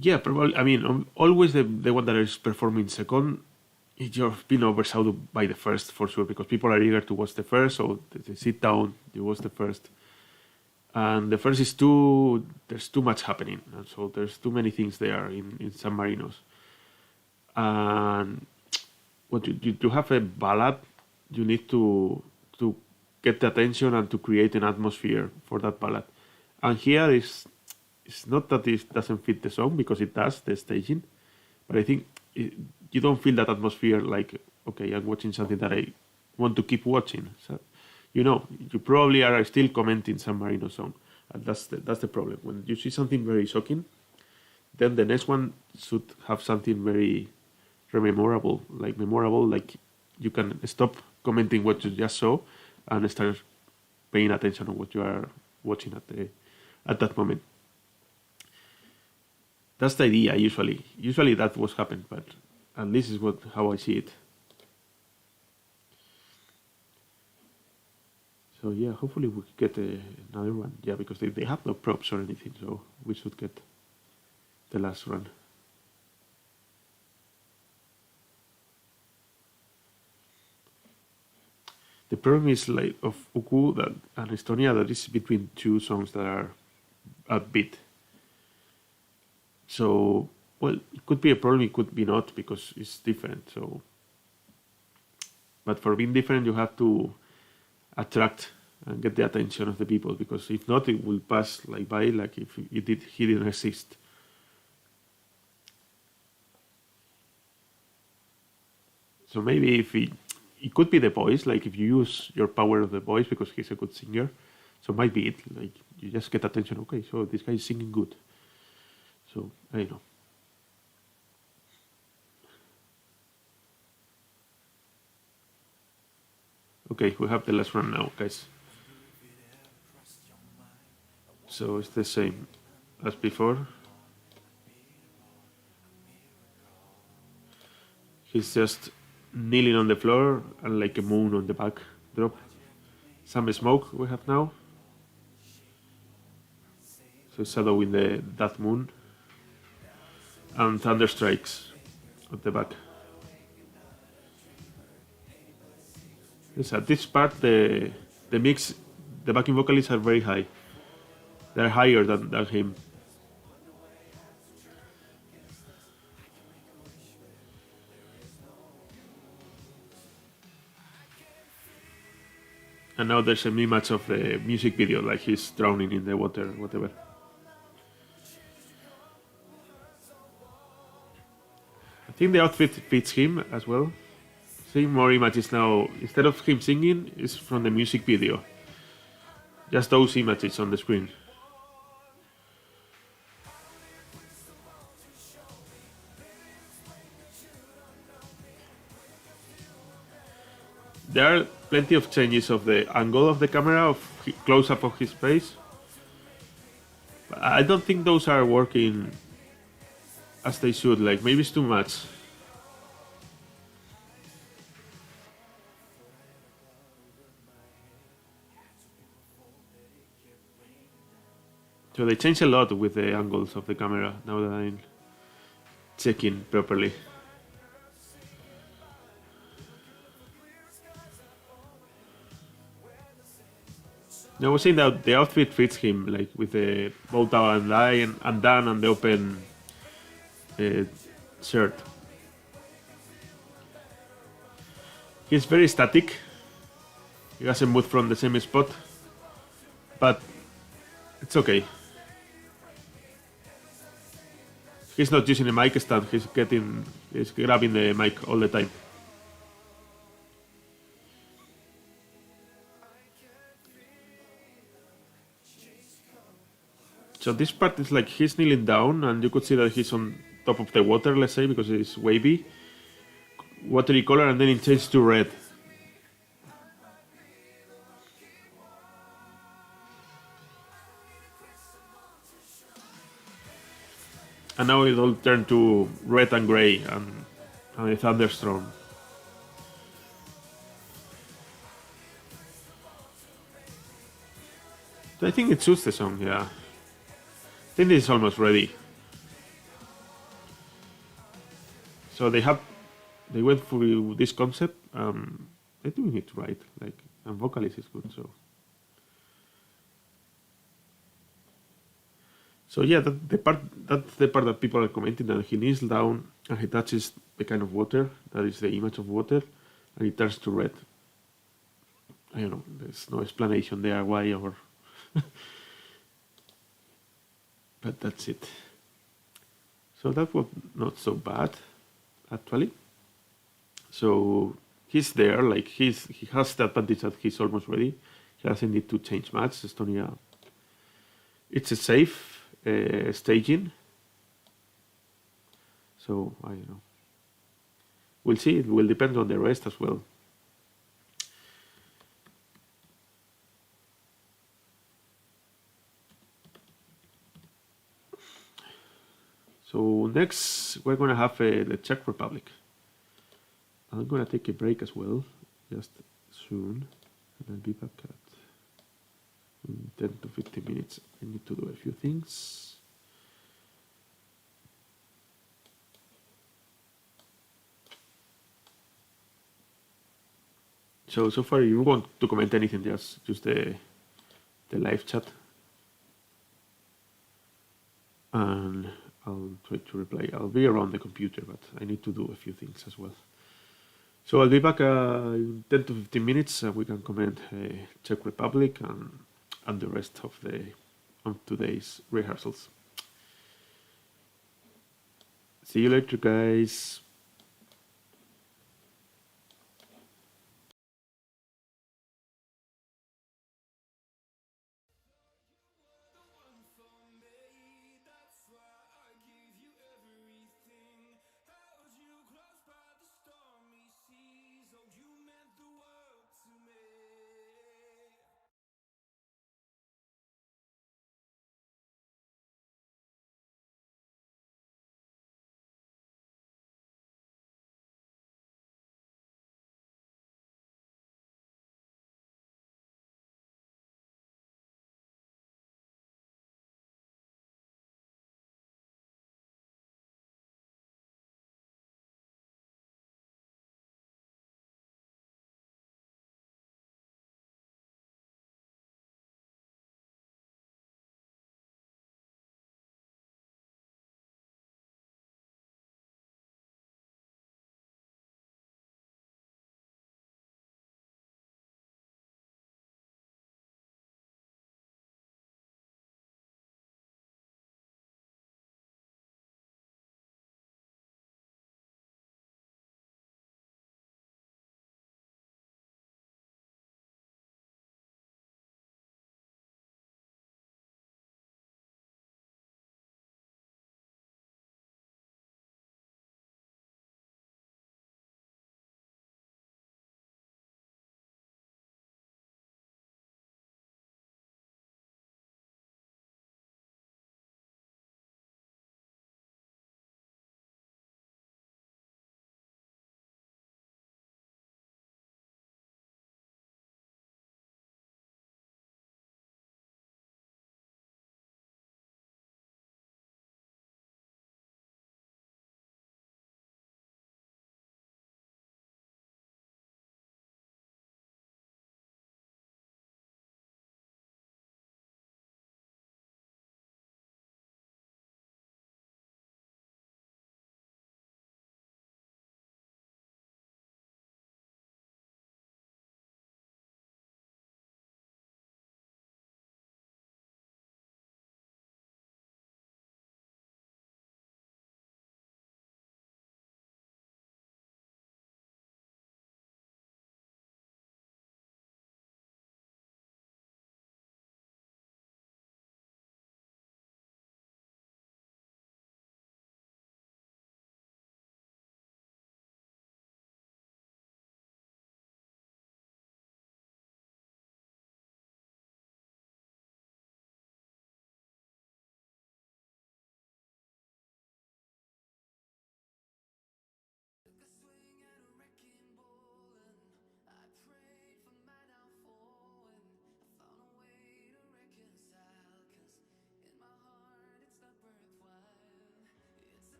Yeah, probably. I mean, always the one that is performing second, you've been overshadowed by the first for sure because people are eager to watch the first, so they sit down, you watch the first. And the first is there's too much happening, and so there's too many things there in San Marinos. And what to have a ballad, you need to get the attention and to create an atmosphere for that ballad. And here it's not that it doesn't fit the song because it does, the staging, but I think you don't feel that atmosphere like, okay, I'm watching something that I want to keep watching. So, you probably are still commenting San Marino song, and that's the problem. When you see something very shocking, then the next one should have something very memorable, like you can stop commenting what you just saw and start paying attention on what you are watching at that moment. That's the idea usually. Usually that's what happens, but at least is how I see it. So yeah, hopefully we get another one. Yeah, because they have no props or anything, so we should get the last run. The problem is like of Uku and Estonia that is between two songs that are upbeat. So, well, it could be a problem, it could be not, because it's different. So, but for being different, you have to attract and get the attention of the people, because if not, it will pass by, like if he didn't exist. So maybe if it could be the voice, like if you use your power of the voice because he's a good singer, so might be it. Like you just get attention. Okay, so this guy is singing good. So I don't know. Okay, we have the last one now, guys. So it's the same as before. He's just kneeling on the floor and like a moon on the backdrop. Some smoke we have now. So shadow in that moon. And thunder strikes at the back. Yes, at this part the mix, the backing vocalists are very high. They're higher than him. And now there's an image of the music video, like he's drowning in the water, whatever. I think the outfit fits him as well. Seeing more images now, instead of him singing, it's from the music video. Just those images on the screen. There are plenty of changes of the angle of the camera, of close-up of his face. But I don't think those are working as they should. Like maybe it's too much. So they change a lot with the angles of the camera now that I'm checking properly. I was saying that the outfit fits him, like with the bow tie and line and down and the open uh, shirt. He's very static. He hasn't moved from the same spot, but it's okay. He's not using a mic stand. He's grabbing the mic all the time. So this part is like he's kneeling down, and you could see that he's on top of the water, let's say, because it's wavy, watery color, and then it changes to red. And now it all turned to red and gray and a thunderstorm. So I think it suits the song, yeah. I think this is almost ready. So they went through this concept. They're doing it right, like, and vocalist is good. So yeah, that's the part that people are commenting, that he kneels down and he touches the kind of water that is the image of water, and it turns to red. I don't know. There's no explanation there why or, but that's it. So that was not so bad, actually. So he's there, like he has the advantage that he's almost ready. He doesn't need to change much. Estonia, it's a safe staging. So I don't know. We'll see. It will depend on the rest as well. So next we're gonna have the Czech Republic. I'm gonna take a break as well, just soon, and I'll be back at 10 to 15 minutes. I need to do a few things. So far, you want to comment anything, just use the live chat, and I'll try to reply. I'll be around the computer, but I need to do a few things as well. So I'll be back in 10 to 15 minutes, and we can comment Czech Republic and the rest of today's rehearsals. See you later, guys.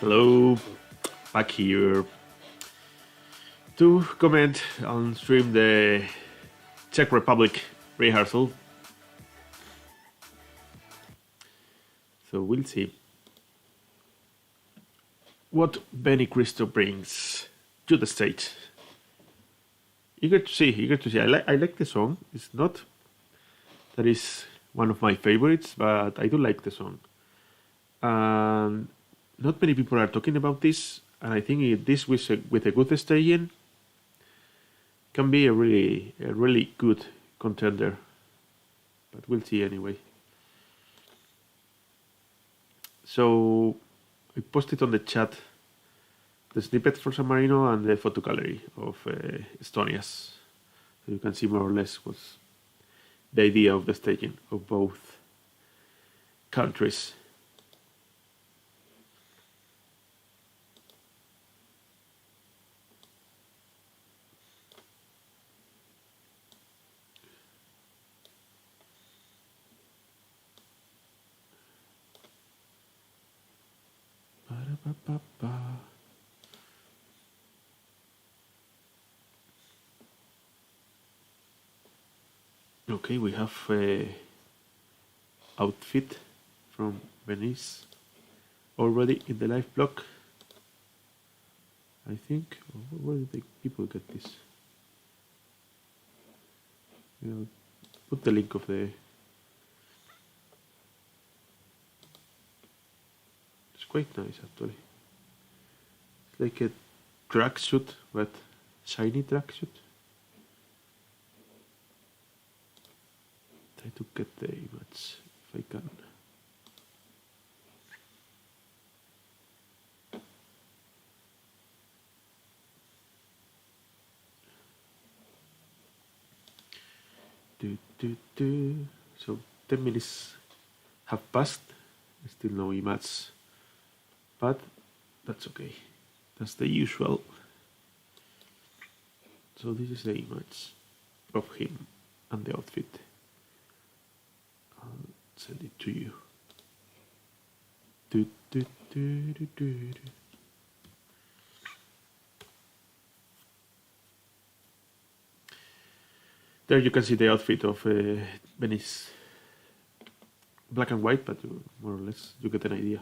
Hello, back here to comment and stream the Czech Republic rehearsal. So we'll see what Benny Cristo brings to the stage. Eager to see. I like the song. It's not that is one of my favorites, but I do like the song. And not many people are talking about this, and I think this with a good staging can be a really good contender. But we'll see anyway. So I posted on the chat the snippet for San Marino and the photo gallery of Estonia's. So you can see more or less what's the idea of the staging of both countries. Okay, we have outfit from Venice already in the live blog. I think. Where did the people get this? I'll put the link of the. It's quite nice actually. It's like a tracksuit, but shiny tracksuit. Try to get the image if I can. So 10 minutes have passed. Still no image, but that's okay. That's the usual. So this is the image of him and the outfit. I'll send it to you. There you can see the outfit of Venice. Black and white, but more or less you get an idea.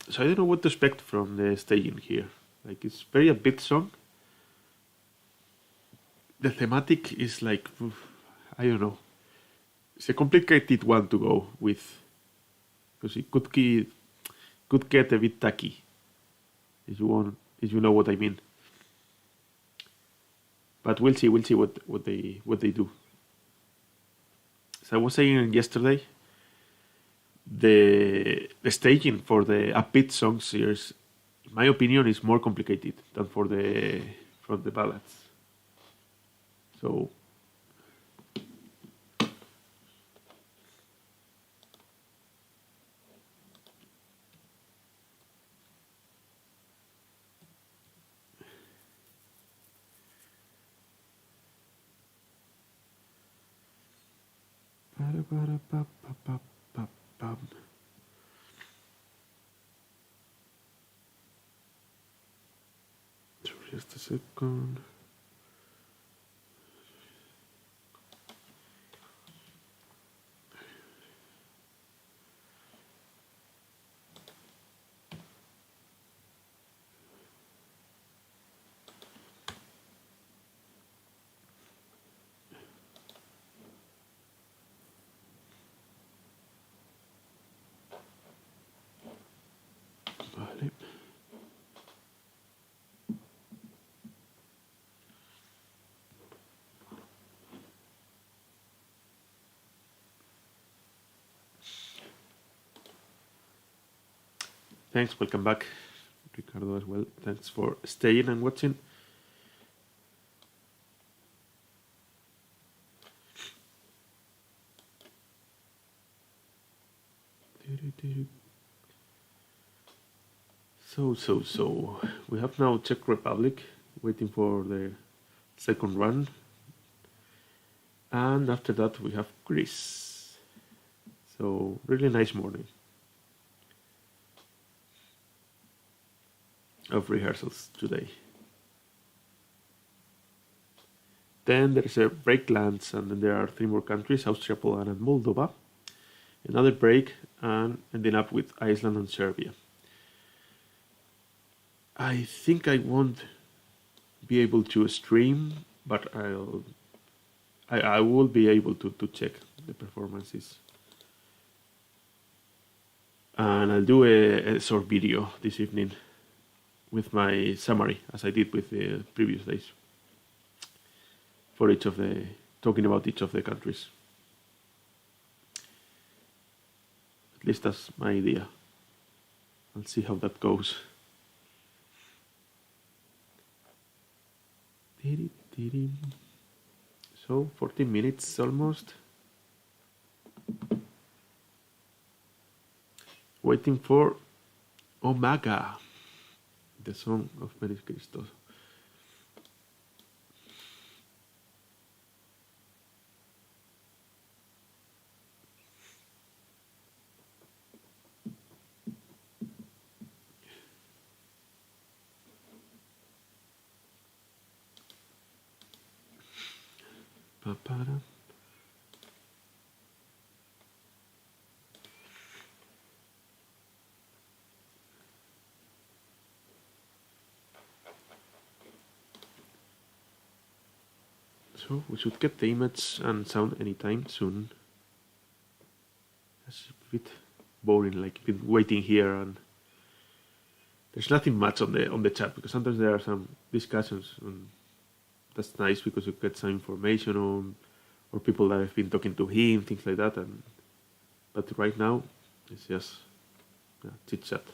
So I don't know what to expect from the staging here. Like it's very upbeat song. The thematic is like, I don't know. It's a complicated one to go with, because it could get a bit tacky, if you know what I mean. But we'll see what they do. As I was saying yesterday, the staging for the upbeat songs here, in my opinion, is more complicated than for the ballads. So. So just a second. Vale. Thanks, welcome back, Ricardo as well. Thanks for staying and watching. So. We have now Czech Republic waiting for the second run. And after that we have Greece. So really nice morning of rehearsals today. Then there is a break lands, and then there are 3 more countries, Austria, Poland and Moldova. Another break, and ending up with Iceland and Serbia. I think I won't be able to stream, but I will be able to check the performances. And I'll do a short video this evening with my summary, as I did with the previous days, for talking about each of the countries. At least that's my idea. I'll see how that goes. So 14 minutes almost. Waiting for Omega, the song of Menis Christos. Pa-pa-da. So we should get the image and sound anytime soon. That's a bit boring, like been waiting here, and there's nothing much on the chat, because sometimes there are some discussions, and that's nice because you get some information on, or people that have been talking to him, things like that. But right now it's just chit chat.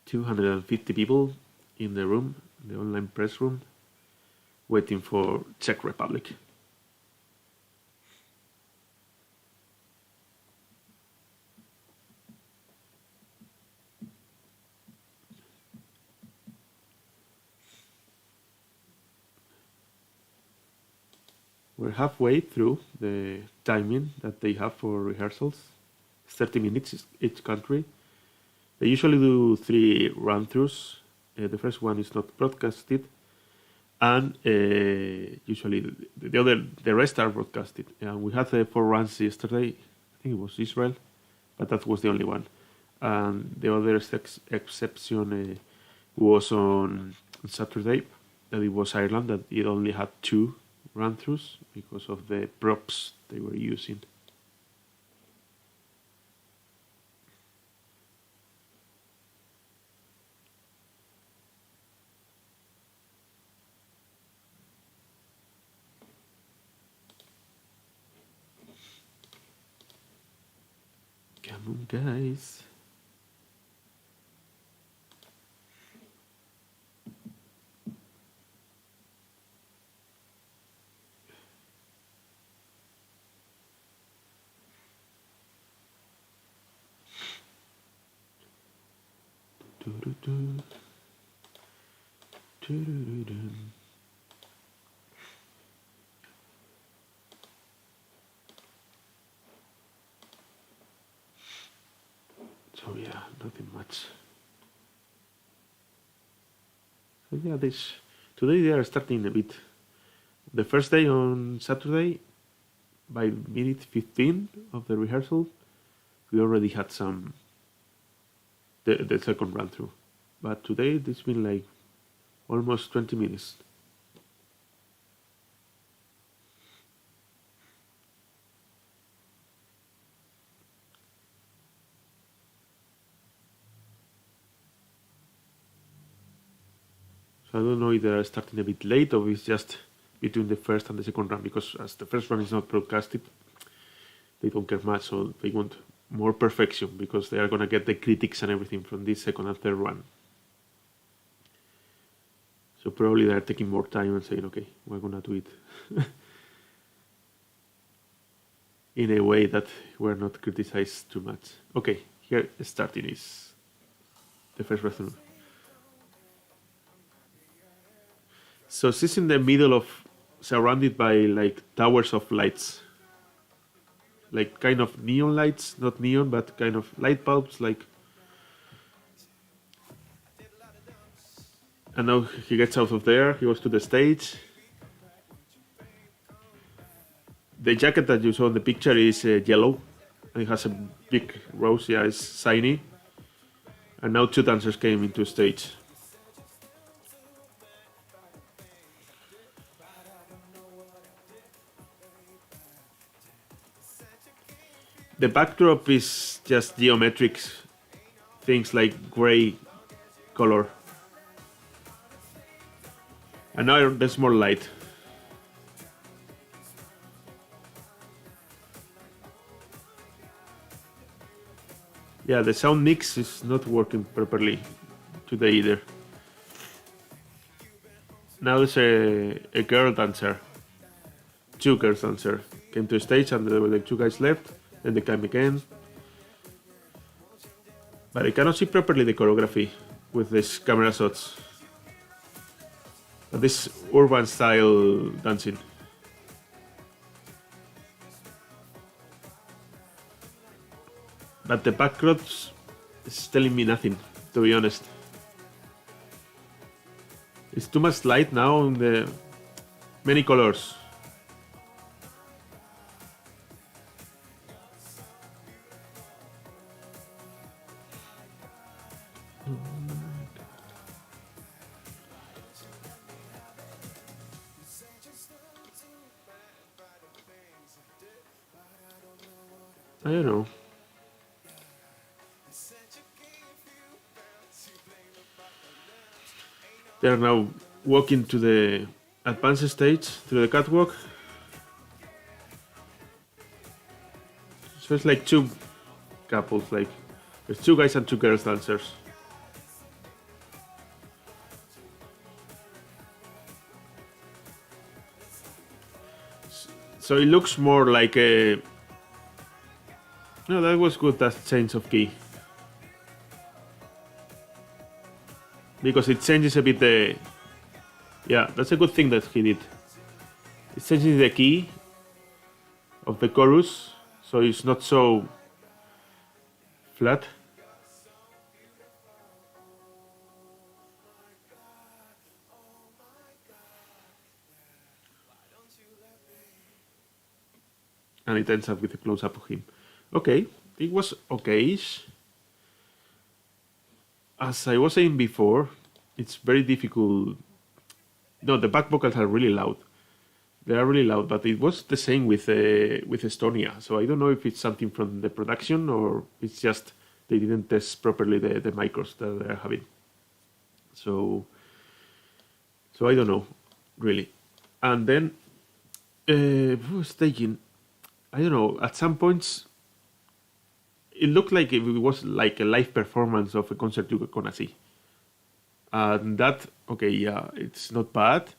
250 people in the room, the online press room, waiting for Czech Republic. We're halfway through the timing that they have for rehearsals. 30 minutes each country. They usually do 3 run-throughs. The first one is not broadcasted, and usually the rest are broadcasted. We had 4 runs yesterday. I think it was Israel, but that was the only one. And the other exception was on Saturday, that it was Ireland, that it only had 2 run-throughs because of the props they were using. Come on, guys. So yeah, nothing much. So yeah, today they are starting a bit. The first day on Saturday, by minute 15 of the rehearsal, we already had the second run through. But today it's been like almost 20 minutes. So I don't know if they are starting a bit late, or it's just between the first and the second run, because as the first run is not broadcasted, they don't care much, so they want more perfection, because they are going to get the critics and everything from this second and third run. So probably they are taking more time and saying, okay, we're going to do it in a way that we're not criticized too much. Okay, here starting is the first rhythm. So she's in the middle of, surrounded by like towers of lights, like kind of neon lights, not neon, but kind of light bulbs, like. And now he gets out of there, he goes to the stage. The jacket that you saw in the picture is yellow, and it has a big rose, yeah, it's shiny. And now two dancers came into stage. The backdrop is just geometric things like gray color. And now there's more light. Yeah, the sound mix is not working properly today either. Now there's a girl dancer. Two girls dancer came to the stage and there were the two guys left. Then they came again. But I cannot see properly the choreography with these camera shots. But this urban style dancing. But the backdrops is telling me nothing, to be honest. It's too much light now in the many colors. I don't know. They are now walking to the advanced stage through the catwalk. So it's like two couples, like there's two guys and two girls dancers. So it looks more like a. No, that was good, that change of key. Because it changes a bit the. Yeah, that's a good thing that he did. It changes the key of the chorus, so it's not so flat. And it ends up with a close-up of him. Okay, it was okay-ish. As I was saying before, it's very difficult. No, the back vocals are really loud. They are really loud, but it was the same with Estonia. So I don't know if it's something from the production or it's just they didn't test properly the micros that they're having. So I don't know, really. And then staging, I don't know. At some points, it looked like it was like a live performance of a concert you're gonna see. And that, okay, yeah, it's not bad,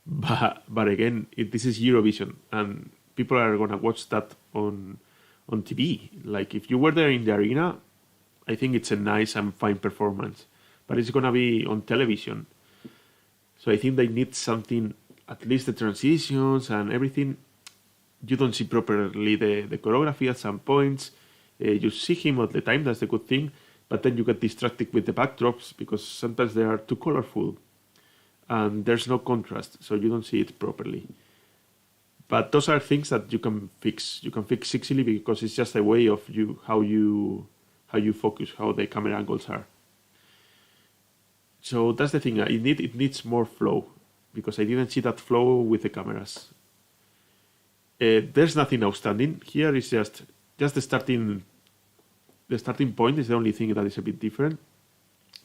but again, this is Eurovision, and people are gonna watch that on TV. Like if you were there in the arena, I think it's a nice and fine performance, but it's gonna be on television. So I think they need something, at least the transitions and everything. You don't see properly the choreography at some points. You see him all the time, that's the good thing, but then you get distracted with the backdrops because sometimes they are too colorful and there's no contrast, so you don't see it properly. But those are things that you can fix. You can fix easily because it's just a way of how you focus, how the camera angles are. So that's the thing. It needs more flow because I didn't see that flow with the cameras. There's nothing outstanding here. It's just the starting point is the only thing that is a bit different.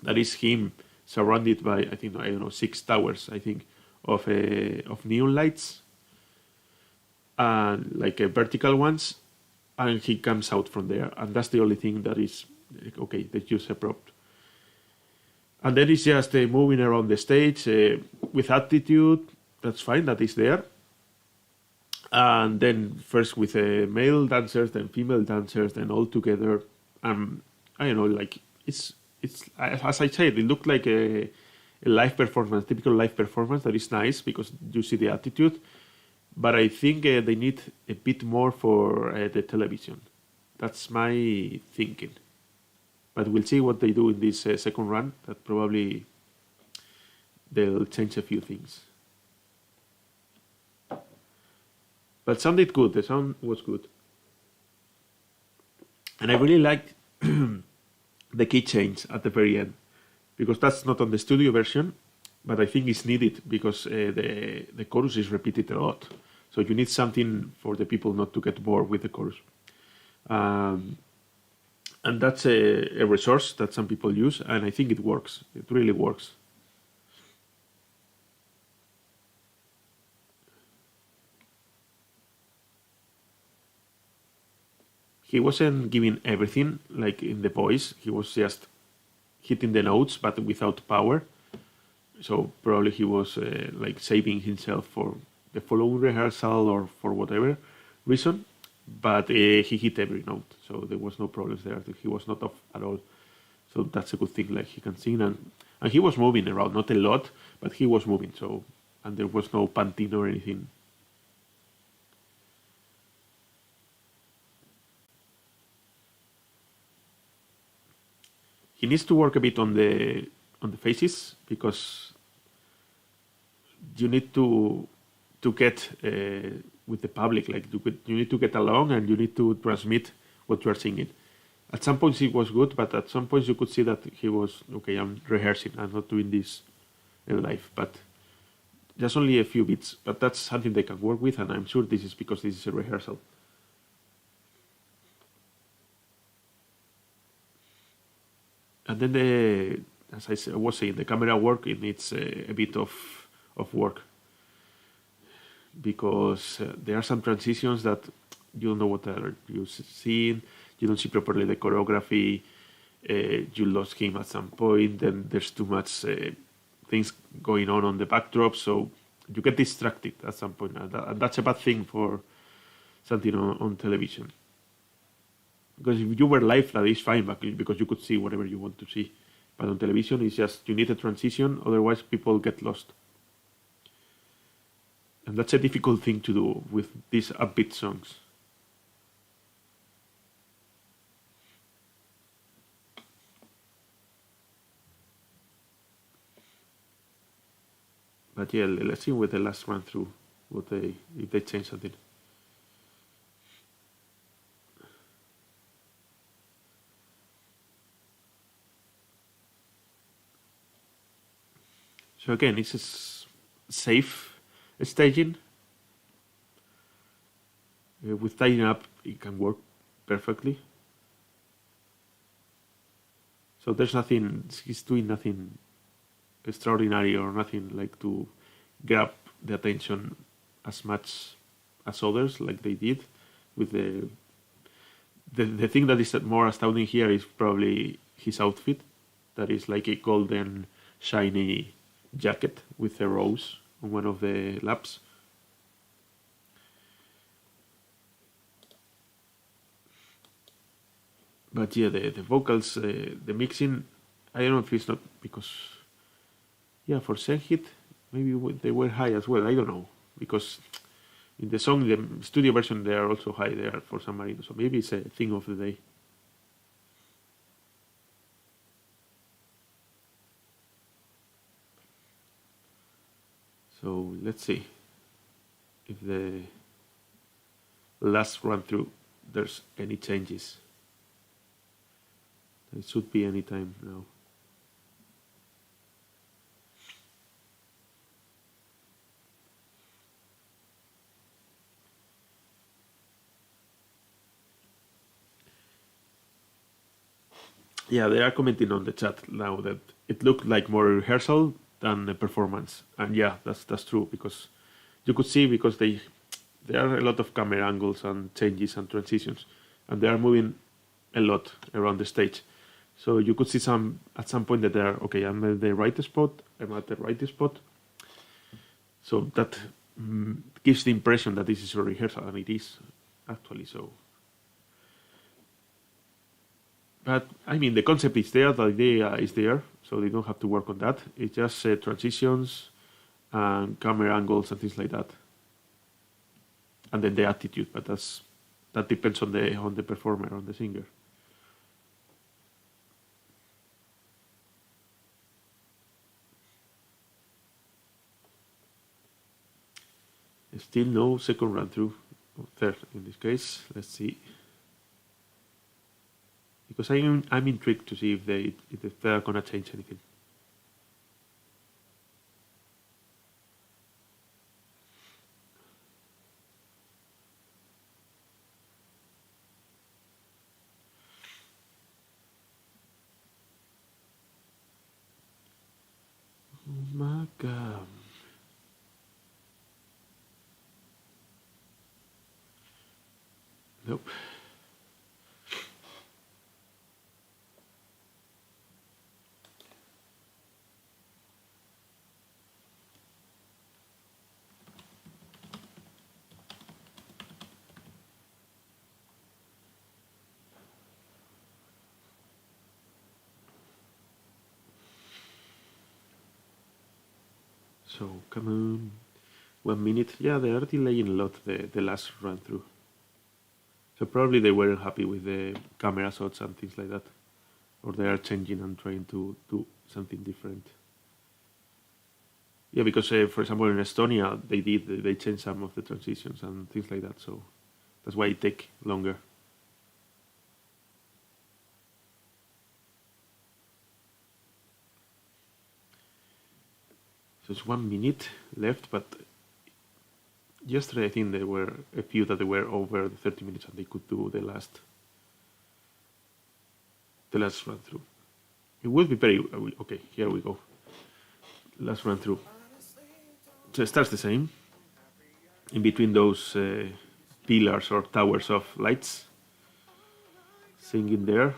That is him surrounded by, I don't know, 6 towers, I think, of neon lights, and like vertical ones, and he comes out from there, and that's the only thing that is okay. They use a prop, and then it's just moving around the stage with attitude. That's fine. That is there. And then first with male dancers, then female dancers, then all together. I don't know, like it's as I said, it looked like a live performance, typical live performance that is nice because you see the attitude. But I think they need a bit more for the television. That's my thinking. But we'll see what they do in this second run. That probably they'll change a few things. But sounded good. The sound was good. And I really liked the key change at the very end. Because that's not on the studio version, but I think it's needed because the chorus is repeated a lot. So you need something for the people not to get bored with the chorus. And that's a resource that some people use, and I think it works. It really works. He wasn't giving everything, like in the voice. He was just hitting the notes, but without power. So probably he was like saving himself for the following rehearsal or for whatever reason. But he hit every note, so there was no problems there. He was not off at all. So that's a good thing. Like he can sing, and he was moving around, not a lot, but he was moving. So and there was no panting or anything. He needs to work a bit on the faces because you need to get with the public, like you need to get along and you need to transmit what you are singing. At some points it was good, but at some points you could see that he was okay. I'm rehearsing. I'm not doing this in live, but just only a few bits. But that's something they can work with, and I'm sure this is because this is a rehearsal. And then as I was saying, the camera work, it needs a bit of work because there are some transitions that you don't know what you're seeing. You don't see properly the choreography. You lost him at some point. Then there's too much things going on the backdrop, so you get distracted at some point. And that's a bad thing for something on television. Because if you were live, that is fine, because you could see whatever you want to see. But on television, it's just you need a transition, otherwise people get lost. And that's a difficult thing to do with these upbeat songs. But yeah, let's see with the last run through if they change something. So again, this is safe staging. With tidying up, it can work perfectly. So there's nothing, he's doing nothing extraordinary or nothing like to grab the attention as much as others like they did. With the thing that is more astounding here is probably his outfit. That is like a golden, shiny jacket with a rose on one of the laps. But yeah, the vocals, the mixing, I don't know if it's not because, yeah, for Sergit, maybe they were high as well. I don't know, because in the song, the studio version, they are also high there for San Marino. So maybe it's a thing of the day. So let's see if the last run through there's any changes. It should be any time now. Yeah, they are commenting on the chat now that it looked like more a rehearsal than a performance, and yeah, that's true, because you could see, because there are a lot of camera angles and changes and transitions, and they are moving a lot around the stage. So you could see at some point that they are okay. I'm at the right spot. I'm at the right spot. So that gives the impression that this is a rehearsal, and it is actually so. But I mean, the concept is there, the idea is there, so they don't have to work on that. It's just transitions and camera angles and things like that, and then the attitude. But that depends on the performer, on the singer. Still no second run through, or third in this case. Let's see. Because I'm intrigued to see if they're gonna change anything. Oh my god. Nope. So come on, 1 minute. Yeah, they are delaying a lot the last run through. So probably they weren't happy with the camera shots and things like that, or they are changing and trying to do something different. Yeah, because for example in Estonia they changed some of the transitions and things like that. So that's why it take longer. So it's 1 minute left, but yesterday I think there were a few that they were over the 30 minutes and they could do the last run through. It would be very okay. Here we go. Last run through. So it starts the same. In between those pillars or towers of lights, singing there.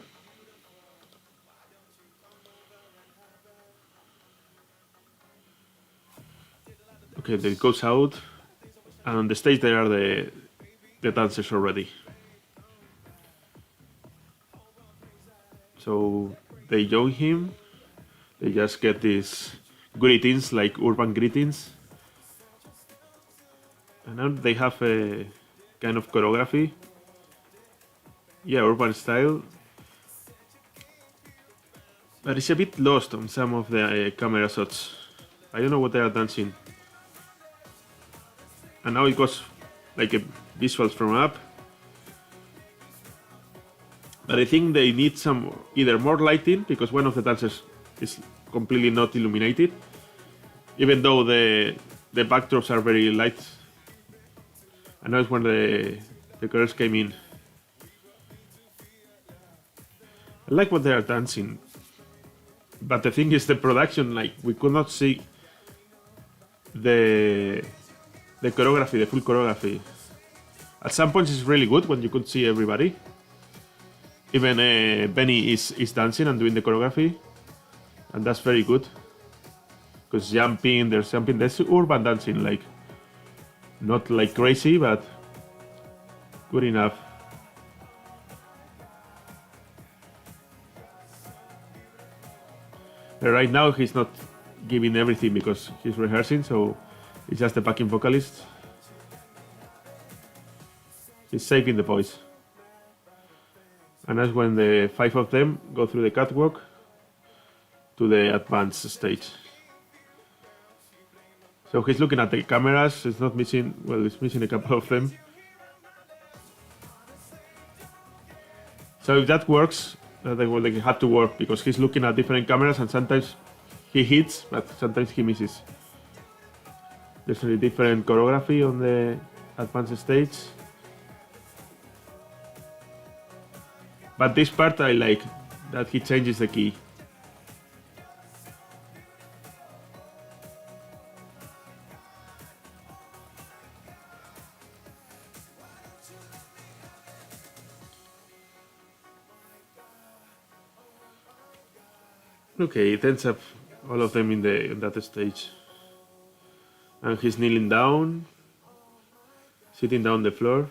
Okay, then it goes out, and on the stage there are the dancers already. So they join him. They just get these greetings, like urban greetings. And now they have a kind of choreography. Yeah, urban style. But it's a bit lost on some of the camera shots. I don't know what they are dancing. And now it goes like a visuals from up. But I think they need some either more lighting, because one of the dancers is completely not illuminated, even though the backdrops are very light. And now it's when the girls came in. I like what they are dancing, but the thing is the production, like we could not see the choreography, the full choreography. At some points it's really good when you could see everybody. Even Benny is dancing and doing the choreography, and that's very good. Because there's urban dancing, like not like crazy, but good enough. Right now he's not giving everything because he's rehearsing, so it's just the backing vocalist. He's saving the voice. And that's when the 5 of them go through the catwalk to the advanced stage. So he's looking at the cameras, it's not missing, well, it's missing a couple of them. So if that works, they have to work, because he's looking at different cameras and sometimes he hits, but sometimes he misses. There's a different choreography on the advanced stage. But this part I like, that he changes the key. Okay, it ends up all of them in that stage. And he's kneeling down. sitting down on the floor,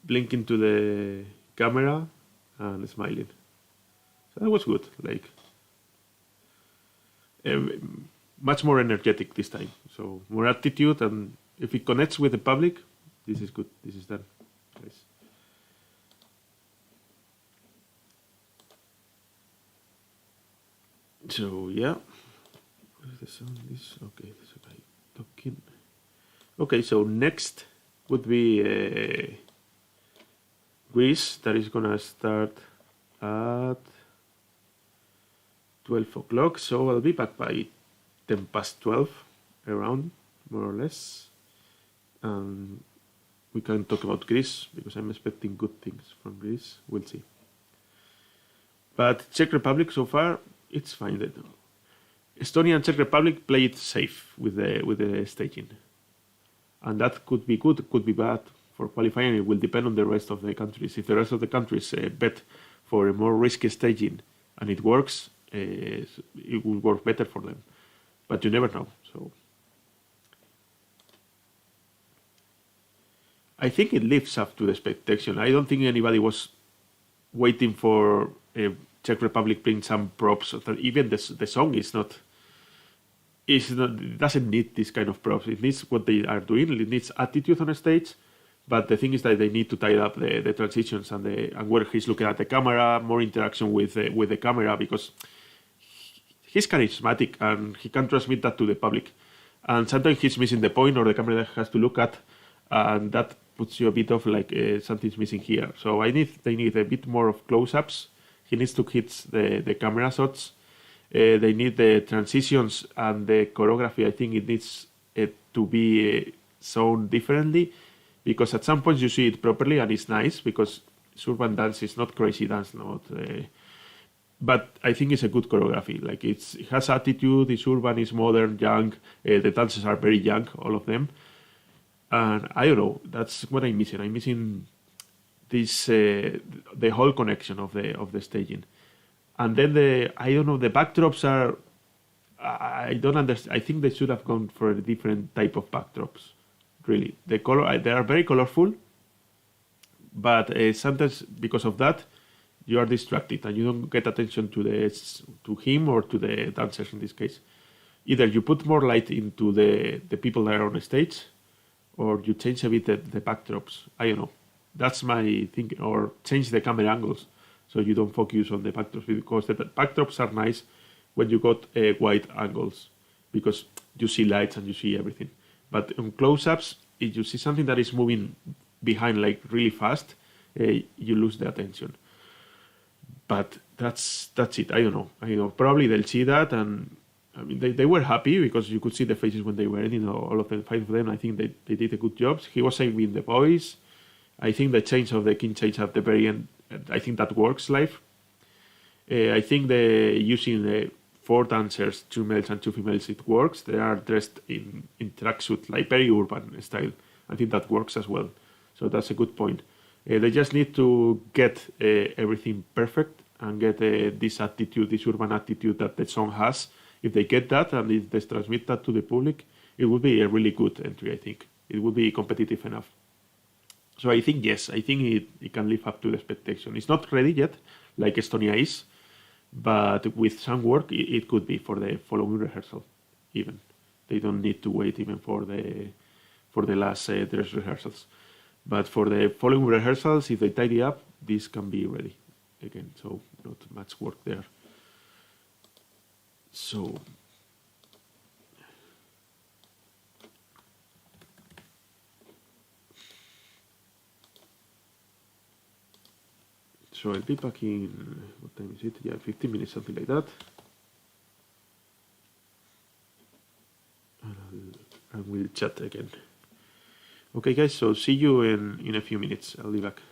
blinking to the camera, and smiling. So that was good. Like much more energetic this time. So more attitude, and if it connects with the public, this is good. This is done. Nice. So yeah, what is the sound? This okay. This guy talking. Okay, so next would be Greece. That is gonna start at 12 o'clock. So I'll be back by 12 around, more or less. And we can talk about Greece because I'm expecting good things from Greece. We'll see. But Czech Republic so far, it's fine. Estonia and Czech Republic play it safe with the staging, and that could be good, could be bad for qualifying. It will depend on the rest of the countries. If the rest of the countries bet for a more risky staging and it works, it will work better for them. But you never know. So I think it lives up to the expectation. I don't think anybody was waiting for Czech Republic playing some props. Even the song is not. It doesn't need this kind of props. It needs what they are doing. It needs attitude on a stage. But the thing is that they need to tie up the transitions and where he's looking at the camera, more interaction with the camera, because he's charismatic and he can transmit that to the public. And sometimes he's missing the point, or the camera has to look at, and that puts you a bit of like something's missing here. So they need a bit more of close-ups. He needs to hit the camera shots. They need the transitions and the choreography. I think it needs to be shown differently, because at some points you see it properly and it's nice, because urban dance is not crazy dance, but I think it's a good choreography. Like it has attitude. It's urban, it's modern, young. The dancers are very young, all of them. And I don't know. That's what I'm missing. I'm missing this the whole connection of the staging. And then the backdrops are. I don't understand. I think they should have gone for a different type of backdrops. Really, they are very colorful, but sometimes because of that, you are distracted and you don't get attention to him or to the dancers in this case. Either you put more light into the people that are on the stage, or you change a bit the backdrops. I don't know. That's my thinking. Or change the camera angles so you don't focus on the backdrops, because the backdrops are nice when you got wide angles, because you see lights and you see everything. But on close-ups, if you see something that is moving behind like really fast, you lose the attention. But that's it. I don't know. Probably they'll see that, and I mean they were happy because you could see the faces when they were in. All of them, 5 of them. I think they did a good job. He was saving the boys. I think the change of the king change at the very end, I think that works live. I think using the 4 dancers, 2 males and 2 females, it works. They are dressed in tracksuit, like very urban style. I think that works as well. So that's a good point. They just need to get everything perfect and get this attitude, this urban attitude that the song has. If they get that and if they transmit that to the public, it would be a really good entry, I think. It would be competitive enough. So I think, yes, I think it can live up to the expectation. It's not ready yet, like Estonia is, but with some work, it could be for the following rehearsal, even. They don't need to wait even for the last dress rehearsals. But for the following rehearsals, if they tidy up, this can be ready again. So not much work there. So I'll be back in, what time is it? Yeah, 15 minutes, something like that. And we'll chat again. Okay, guys, so see you in a few minutes. I'll be back.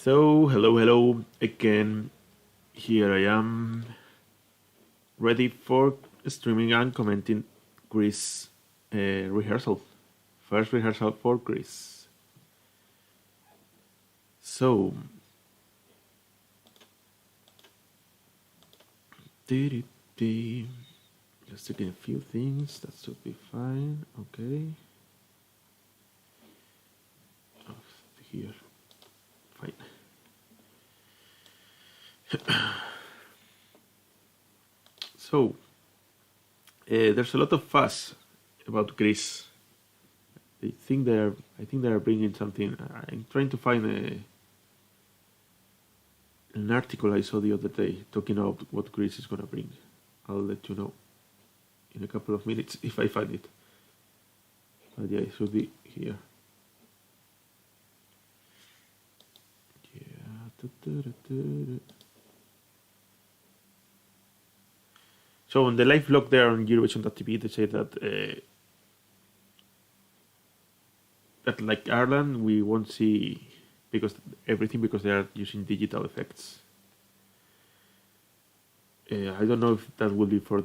So, hello again. Here I am, ready for streaming and commenting Greece rehearsal. First rehearsal for Greece. So, just checking a few things. That should be fine. Okay. Oh, here. Fine. So, there's a lot of fuss about Greece. I think they're bringing something. I'm trying to find an article I saw the other day talking about what Greece is gonna bring. I'll let you know in a couple of minutes if I find it. But yeah, it should be here. Yeah. So on the live blog there on Eurovision.tv, they say that that like Ireland, we won't see because they are using digital effects. I don't know if that will be for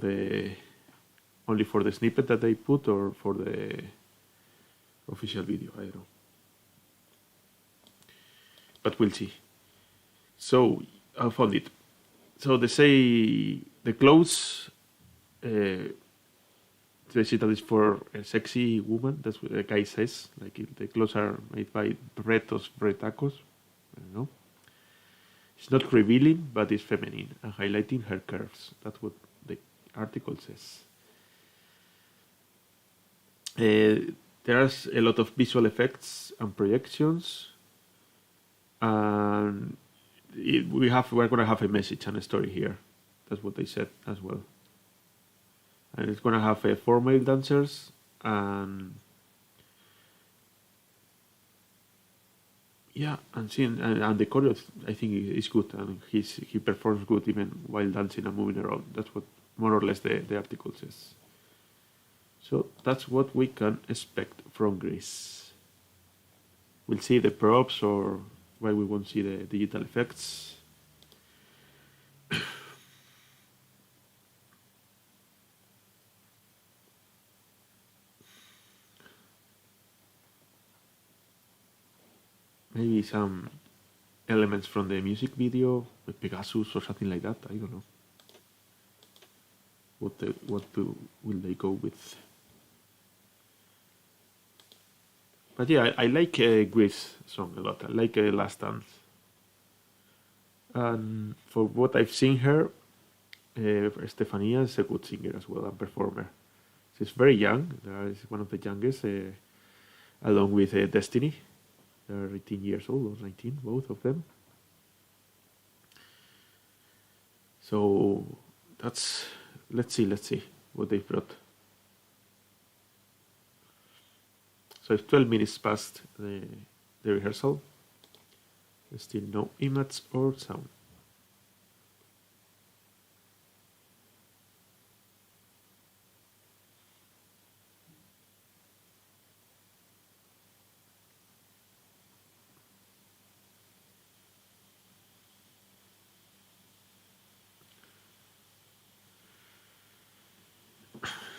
only for the snippet that they put or for the official video. I don't know, but we'll see. So I found it. So they say the clothes. They say that it's for a sexy woman. That's what the guy says. Like the clothes are made by Bretos Bretacos. I don't know. It's not revealing, but it's feminine and highlighting her curves. That's what the article says. There's a lot of visual effects and projections, and we're gonna have a message and a story here. That's what they said as well. And it's gonna have 4 male dancers and yeah, and the choreo I think is good, and he performs good even while dancing and moving around. That's what more or less the article says. So that's what we can expect from Greece. We'll see the props, or why we won't see the digital effects. Maybe some elements from the music video with Pegasus or something like that. I don't know. Will they go with? But yeah, I like Greece song a lot. I like Last Dance. And for what I've seen her, Stefania is a good singer as well and performer. She's very young. She's one of the youngest, along with Destiny. They're 18 years old or 19, both of them. So let's see what they've brought. So it's 12 minutes past the rehearsal. There's still no image or sound.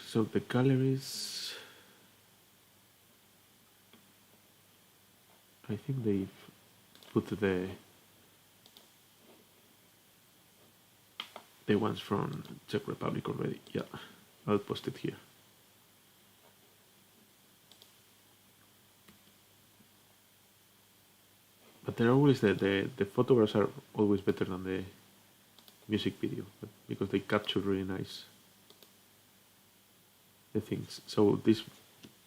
So the galleries, I think they've put the ones from Czech Republic already. Yeah, I'll post it here. But they're always the photographs are always better than the music video, because they capture really nice the things. So these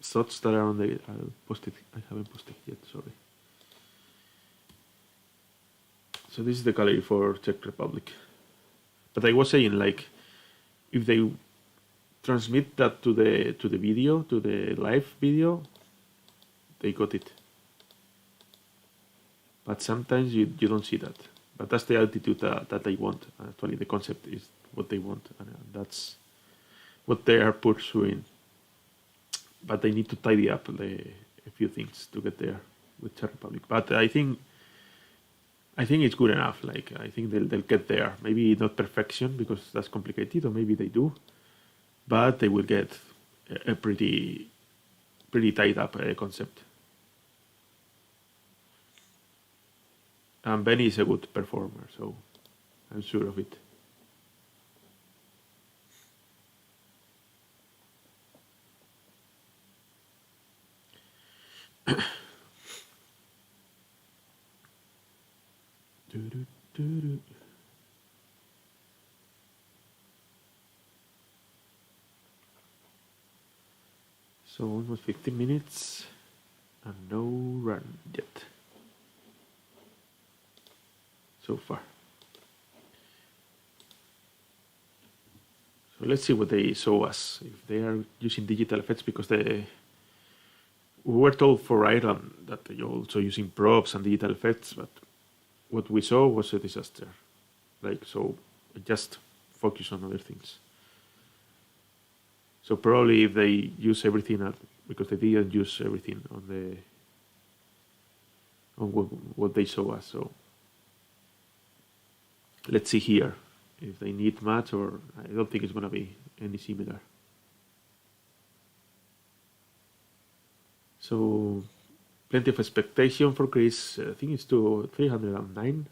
thoughts that are on I'll post it. I haven't posted yet, sorry. So this is the gallery for Czech Republic. But I was saying, like, if they transmit that to the video, to the live video, they got it. But sometimes you don't see that. But that's the altitude that they want. Actually, the concept is what they want, and that's what they are pursuing. But they need to tidy up a few things to get there with Czech Republic. But I think I think it's good enough. Like I think they'll get there. Maybe not perfection because that's complicated, or maybe they do, but they will get a pretty tied up concept. And Benny is a good performer, so I'm sure of it. Do-do-do-do. So almost 15 minutes and no run yet so far. So let's see what they show us. If they are using digital effects, because we were told for Ireland that you're also using props and digital effects, but what we saw was a disaster. Like, so just focus on other things. So probably if they use everything, because they didn't use everything on what they show us. So let's see here if they need much, or I don't think it's gonna be any similar. So plenty of expectation for Greece. I think it's to 309.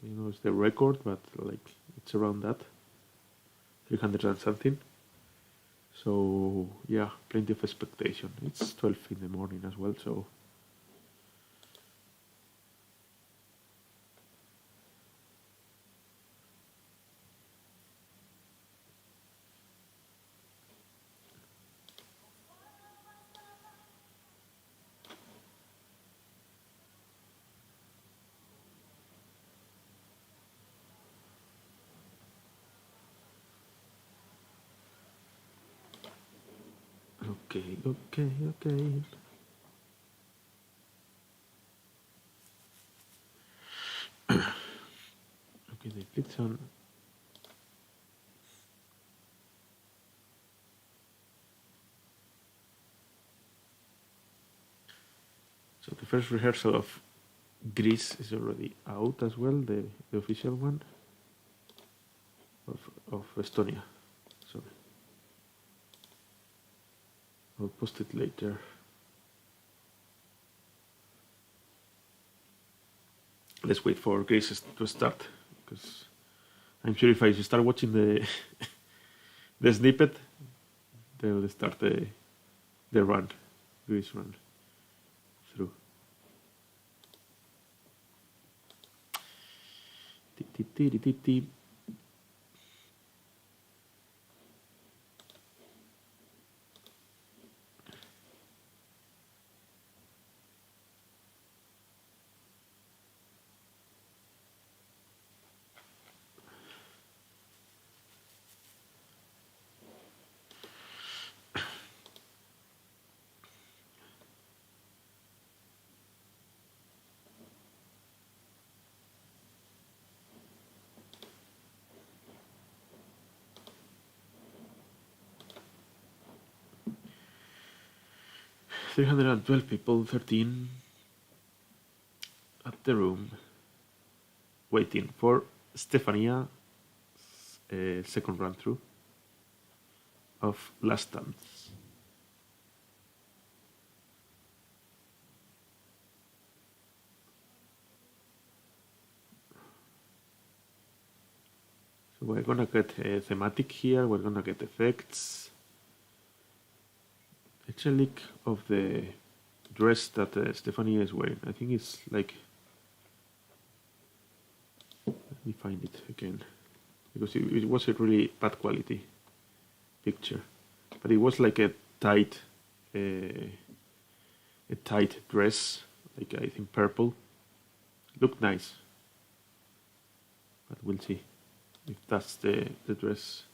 You know, it's the record, but like it's around that, 300 and something. So yeah, plenty of expectation. It's 12 in the morning as well, so okay. Okay, they clicked on. So the first rehearsal of Greece is already out as well, the official one of Estonia. Sorry. I'll post it later. Let's wait for Greece to start, because I'm sure if I start watching the the snippet, they will start the run, Greece run through. $312 people, 13 at the room, waiting for Stefania's second run through of Last Dance. So we're gonna get a thematic here, we're gonna get effects. It's a leak of the dress that Stefania is wearing. I think it's like, let me find it again, because it was a really bad quality picture, but it was like a tight dress, like I think purple. Looked nice, but we'll see if that's the dress.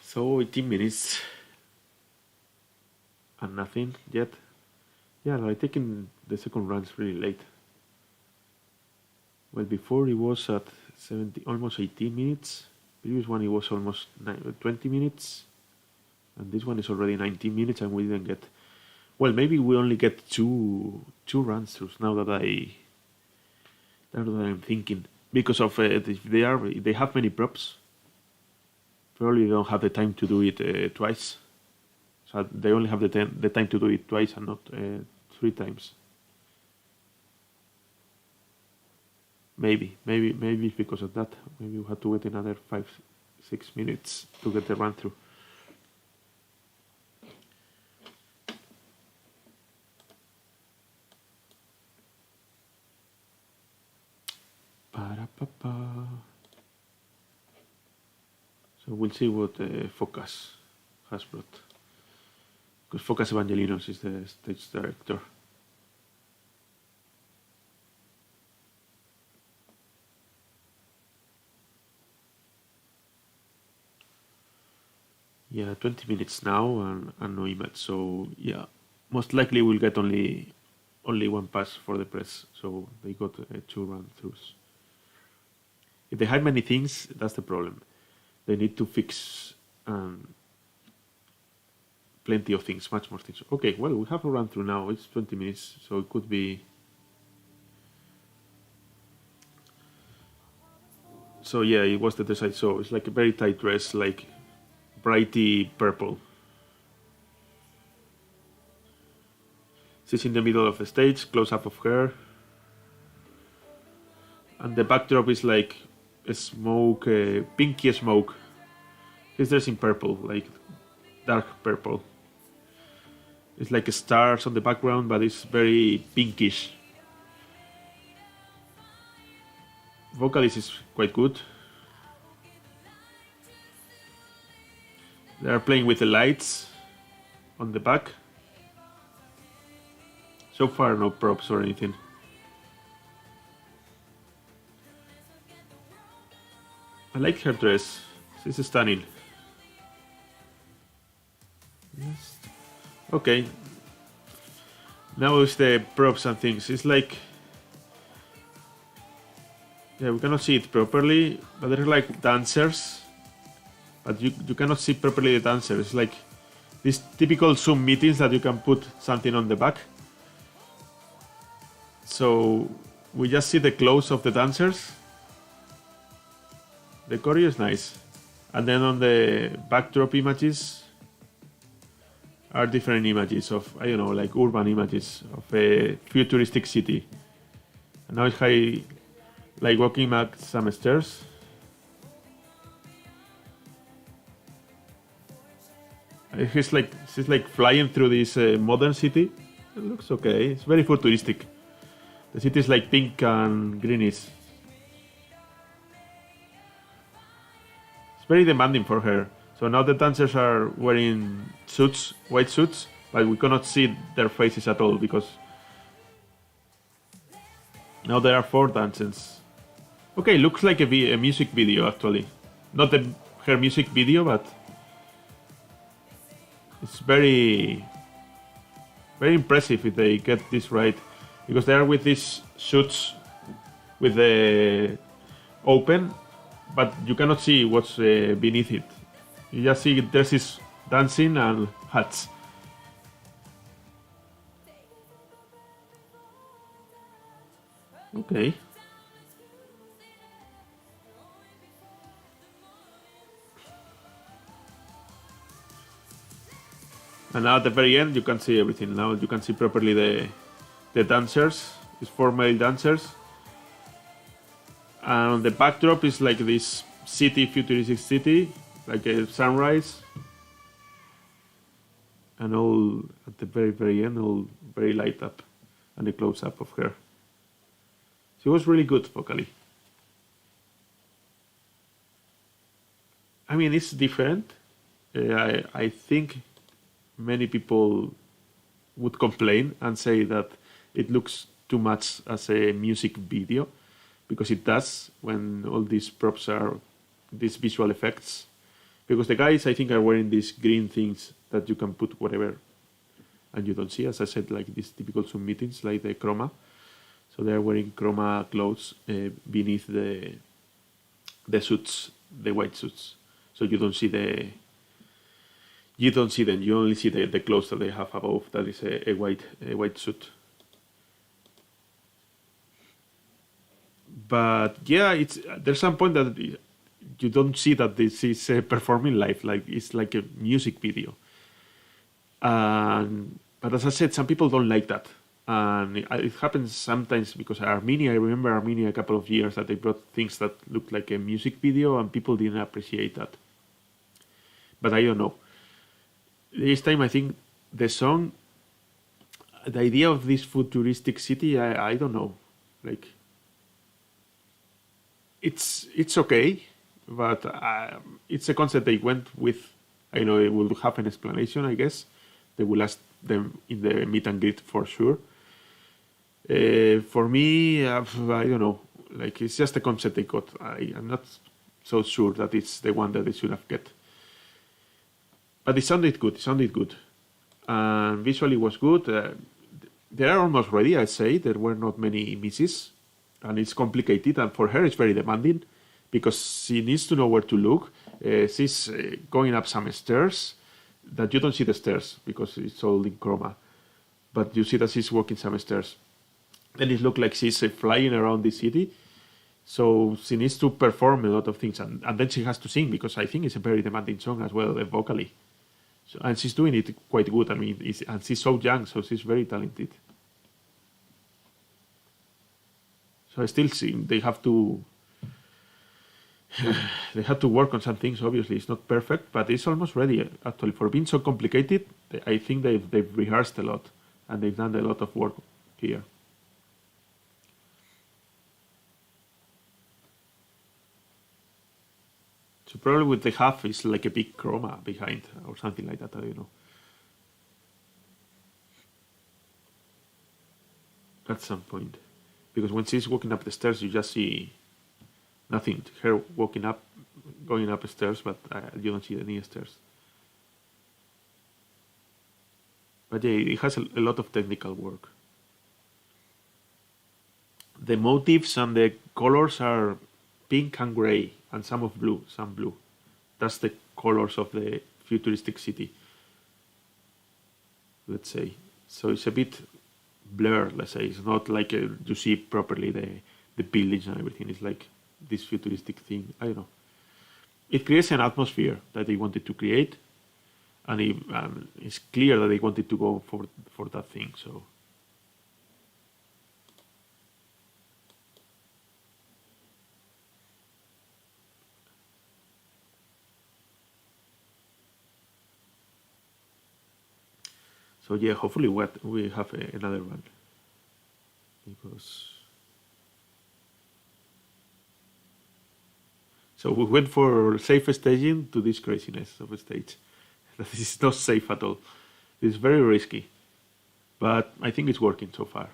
So 18 minutes and nothing yet. Yeah, no, I taken the second runs really late. Well, before it was at 70, almost 18 minutes. Previous one it was almost 20 minutes. And this one is already 19 minutes, and we didn't get. Well, maybe we only get two runs throughs now that I'm thinking, because of if they have many props. Probably don't have the time to do it twice. So they only have the time to do it twice and not 3 times. Maybe it's because of that. Maybe we have to wait another 5-6 minutes to get the run through. Ba-da-ba-ba. So we'll see what Focus has brought. Because Focus Evangelinos is the stage director. Yeah, 20 minutes now and no email. So yeah, most likely we'll get only one pass for the press. So they got 2 run-throughs. If they hide many things, that's the problem. They need to fix plenty of things, much more things. Okay, well, we have a run through now. It's 20 minutes, so it could be. So yeah, it was the dress I saw. It's like a very tight dress, like brighty purple. She's in the middle of the stage, close up of her, and the backdrop is like a smoke, pinky smoke. He's dressed in purple, like dark purple. It's like stars on the background, but it's very pinkish. Vocalist is quite good. They are playing with the lights on the back. So far, no props or anything. I like her dress. She's stunning. Yes. Okay. Now it's the props and things. It's like. Yeah, we cannot see it properly, but they're like dancers. But you cannot see properly the dancers. It's like these typical Zoom meetings that you can put something on the back. So we just see the clothes of the dancers. The choreo is nice. And then on the backdrop images are different images of, I don't know, like urban images of a futuristic city. And now it's like walking up some stairs. She's like flying through this modern city. It looks okay. It's very futuristic. The city is like pink and greenish. It's very demanding for her. So now the dancers are wearing suits, white suits, but we cannot see their faces at all because now there are 4 dances. Okay, looks like a music video actually. Not her music video, but it's very, very impressive if they get this right. Because they are with these suits with the open, but you cannot see what's beneath it. You just see dresses dancing and hats. Okay. And now at the very end you can see everything. Now you can see properly the dancers. It's 4 male dancers. And the backdrop is like this city, futuristic city, like a sunrise. And all at the very, very end, all very light up. And a close up of her. She was really good vocally. I mean, it's different. I think many people would complain and say that it looks too much as a music video, because it does when all these props are these visual effects. Because the guys, I think, are wearing these green things that you can put whatever and you don't see, as I said, like these typical Zoom meetings, like the chroma. So they're wearing chroma clothes beneath the suits, the white suits. So you don't see You don't see them. You only see the clothes that they have above. That is a white suit. But yeah, there's some point that you don't see that this is performing live. Like it's like a music video. But as I said, some people don't like that. And it happens sometimes because Armenia, I remember Armenia a couple of years that they brought things that looked like a music video and people didn't appreciate that. But I don't know. This time I think the song, the idea of this futuristic city, I don't know. Like, it's okay, but it's a concept they went with. I know it will have an explanation, I guess. They will ask them in the meet and greet for sure. For me, I don't know. Like, it's just a concept they got. I'm not so sure that it's the one that they should have get. But it sounded good. And visually was good. They are almost ready, I'd say. There were not many misses. And it's complicated. And for her, it's very demanding because she needs to know where to look. She's going up some stairs that you don't see the stairs because it's all in chroma. But you see that she's walking some stairs. Then it looks like she's flying around the city. So she needs to perform a lot of things. And then she has to sing because I think it's a very demanding song as well, vocally. So, and she's doing it quite good. I mean, and she's so young, so she's very talented. So I still think they have to work on some things. Obviously, it's not perfect, but it's almost ready. Actually, for being so complicated, I think they've rehearsed a lot and they've done a lot of work here. So probably what they have is like a big chroma behind or something like that. I don't know. At some point, because when she's walking up the stairs, you just see nothing. Her walking up, going up the stairs, but you don't see any stairs. But yeah, it has a lot of technical work. The motifs and the colors are pink and gray, and some blue. That's the colors of the futuristic city, let's say. So it's a bit blurred, let's say. It's not like you see properly the buildings and everything. It's like this futuristic thing. I don't know. It creates an atmosphere that they wanted to create, and it's clear that they wanted to go for that thing. So yeah, hopefully we have another one, because so we went for safe staging to this craziness of a stage. That is not safe at all. It's very risky, but I think it's working so far.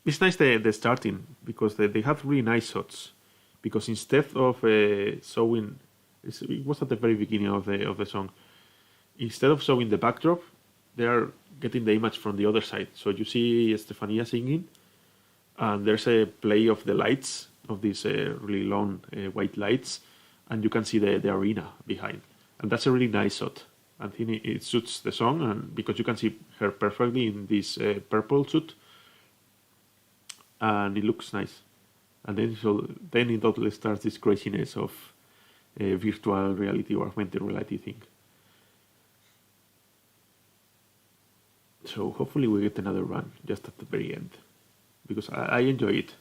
It's nice the starting because they have really nice shots. Because instead of showing, it was at the very beginning of the song. Instead of showing the backdrop, they are getting the image from the other side. So you see Stefania singing, and there's a play of the lights, of these really long white lights, and you can see the arena behind. And that's a really nice shot. I think it suits the song, and because you can see her perfectly in this purple suit, and it looks nice. And then it totally starts this craziness of virtual reality or augmented reality thing. So hopefully we get another run just at the very end, because I enjoy it.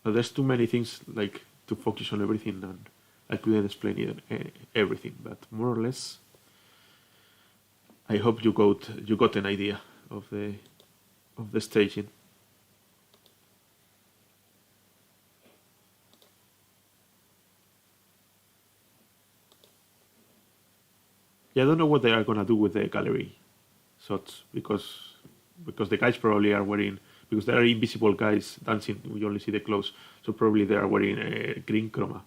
But there's too many things like to focus on everything, and I couldn't explain everything. But more or less, I hope you got an idea of the staging. Yeah, I don't know what they are gonna do with the gallery shots, because the guys probably are wearing, because there are invisible guys dancing, we only see the clothes, so probably they are wearing a green chroma.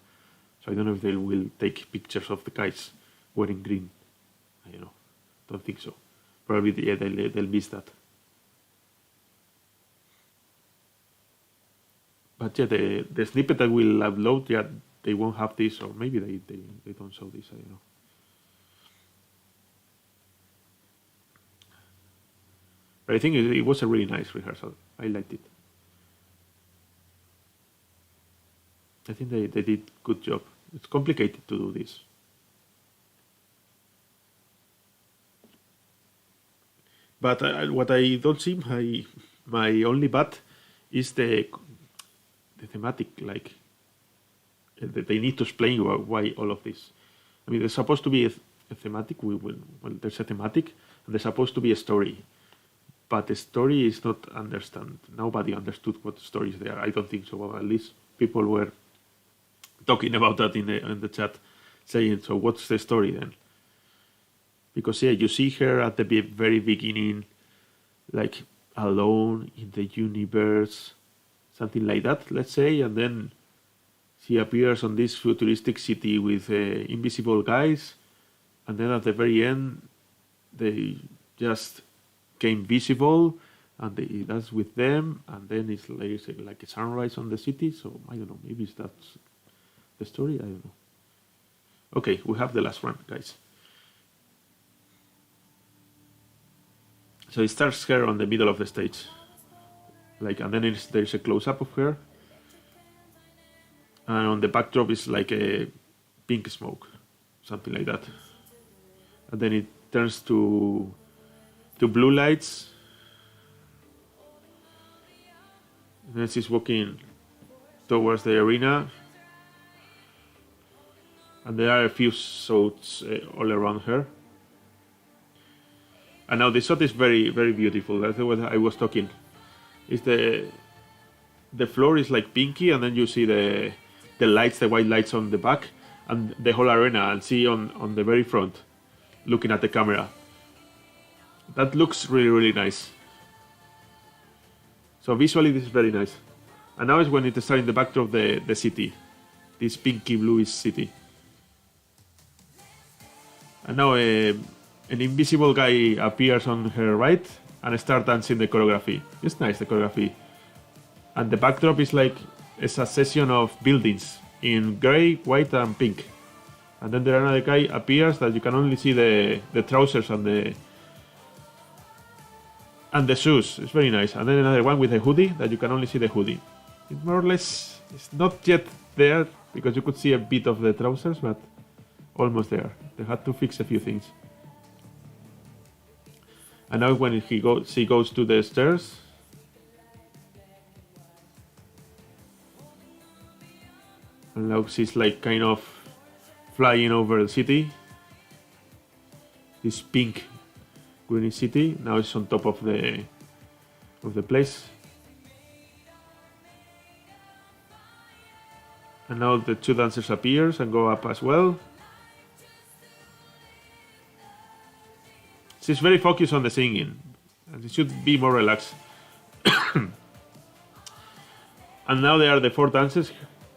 So I don't know if they will take pictures of the guys wearing green. I don't know. Don't think so. Probably they'll miss that. But yeah, the snippet that will upload, yeah, they won't have this, or maybe they don't show this, I don't know. But I think it was a really nice rehearsal. I liked it. I think they did good job. It's complicated to do this. But what I don't see, my only but is the thematic, like they need to explain why all of this. I mean, there's supposed to be a thematic. There's a thematic, and there's supposed to be a story. But the story is not understood. Nobody understood what the story is there. I don't think so. Well, at least people were talking about that in the chat, saying, so what's the story then? Because yeah, you see her at the very beginning, like alone in the universe, something like that, let's say, and then she appears on this futuristic city with invisible guys, and then at the very end, they just came visible, and that's with them, and then it's like a sunrise on the city. So I don't know, maybe that's the story. I don't know. Okay, we have the last one, guys. So it starts her on the middle of the stage, like, and then there's a close-up of her, and on the backdrop is like a pink smoke, something like that, and then it turns to blue lights, and then she's walking towards the arena, and there are a few shots all around her. And now the shot is very, very beautiful. That's what I was talking. Is the floor is like pinky, and then you see the lights, the white lights on the back, and the whole arena, and see on the very front, looking at the camera. That looks really, really nice. So visually, this is very nice. And now is when it starts in the backdrop of the city, this pinky bluish city. And now an invisible guy appears on her right and starts dancing the choreography. It's nice, the choreography. And the backdrop is like a succession of buildings in grey, white, and pink. And then there another guy appears that you can only see the trousers and the shoes. It's very nice. And then another one with a hoodie that you can only see the hoodie. It more or less, it's not yet there because you could see a bit of the trousers, but almost there. They had to fix a few things. And now when she goes to the stairs, and now she's like kind of flying over the city. This pink, greeny city. Now it's on top of the place. And now the two dancers appears and go up as well. She's very focused on the singing, and it should be more relaxed. And now there are the four dancers.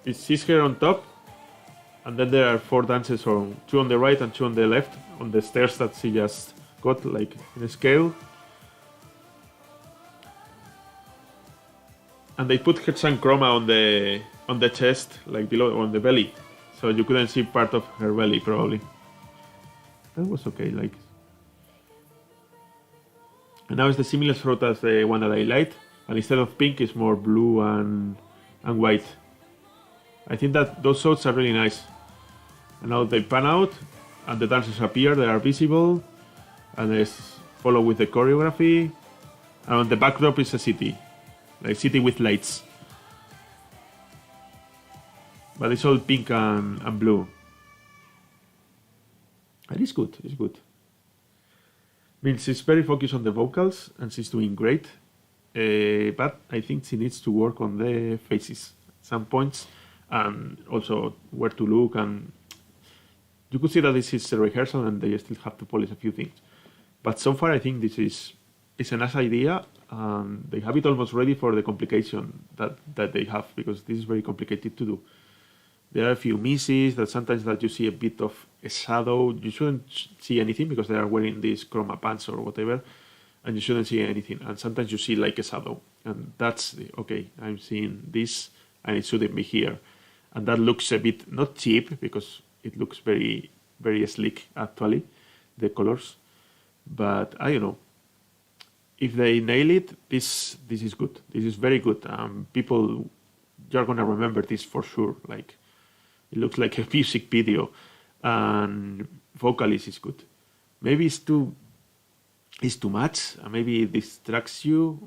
She's here on top, and then there are four dancers, two on the right and two on the left, on the stairs that she just got, like in a scale. And they put her some chroma on the chest, like below, on the belly, so you couldn't see part of her belly probably. That was okay, like. And now it's the similar throat as the one that I liked, and instead of pink, it's more blue and white. I think that those shots are really nice. And now they pan out, and the dancers appear, they are visible, and they follow with the choreography. And on the backdrop is a city, like city with lights. But it's all pink and blue. And it's good, it's good. Means she's very focused on the vocals, and she's doing great. But I think she needs to work on the faces at some points, and also where to look. And you could see that this is a rehearsal, and they still have to polish a few things. But so far, I think this is a nice idea, and they have it almost ready for the complication that they have, because this is very complicated to do. There are a few misses that sometimes that you see a bit of a shadow. You shouldn't see anything because they are wearing these chroma pants or whatever, and you shouldn't see anything. And sometimes you see like a shadow, and that's okay. I'm seeing this, and it shouldn't be here, and that looks a bit not cheap because it looks very very slick actually, the colors. But I don't know. If they nail it, this is good. This is very good. People, you're gonna remember this for sure. Like, it looks like a music video, and vocalist is good. Maybe it's too much. Maybe it distracts you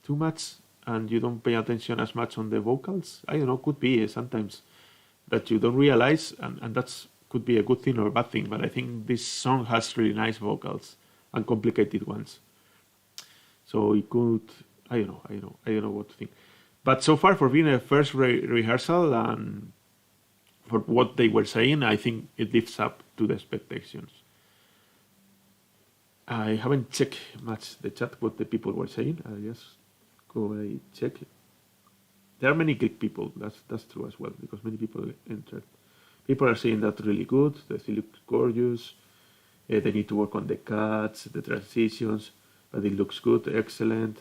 too much, and you don't pay attention as much on the vocals. I don't know. Could be sometimes that you don't realize, and that's could be a good thing or a bad thing. But I think this song has really nice vocals and complicated ones. So it could, I don't know what to think. But so far, for being a first rehearsal and for what they were saying, I think it lives up to the expectations. I haven't checked much the chat, what the people were saying. I just go and check. There are many Greek people, that's true as well, because many people entered. People are saying that really good, they still look gorgeous, they need to work on the cuts, the transitions, but it looks good, excellent.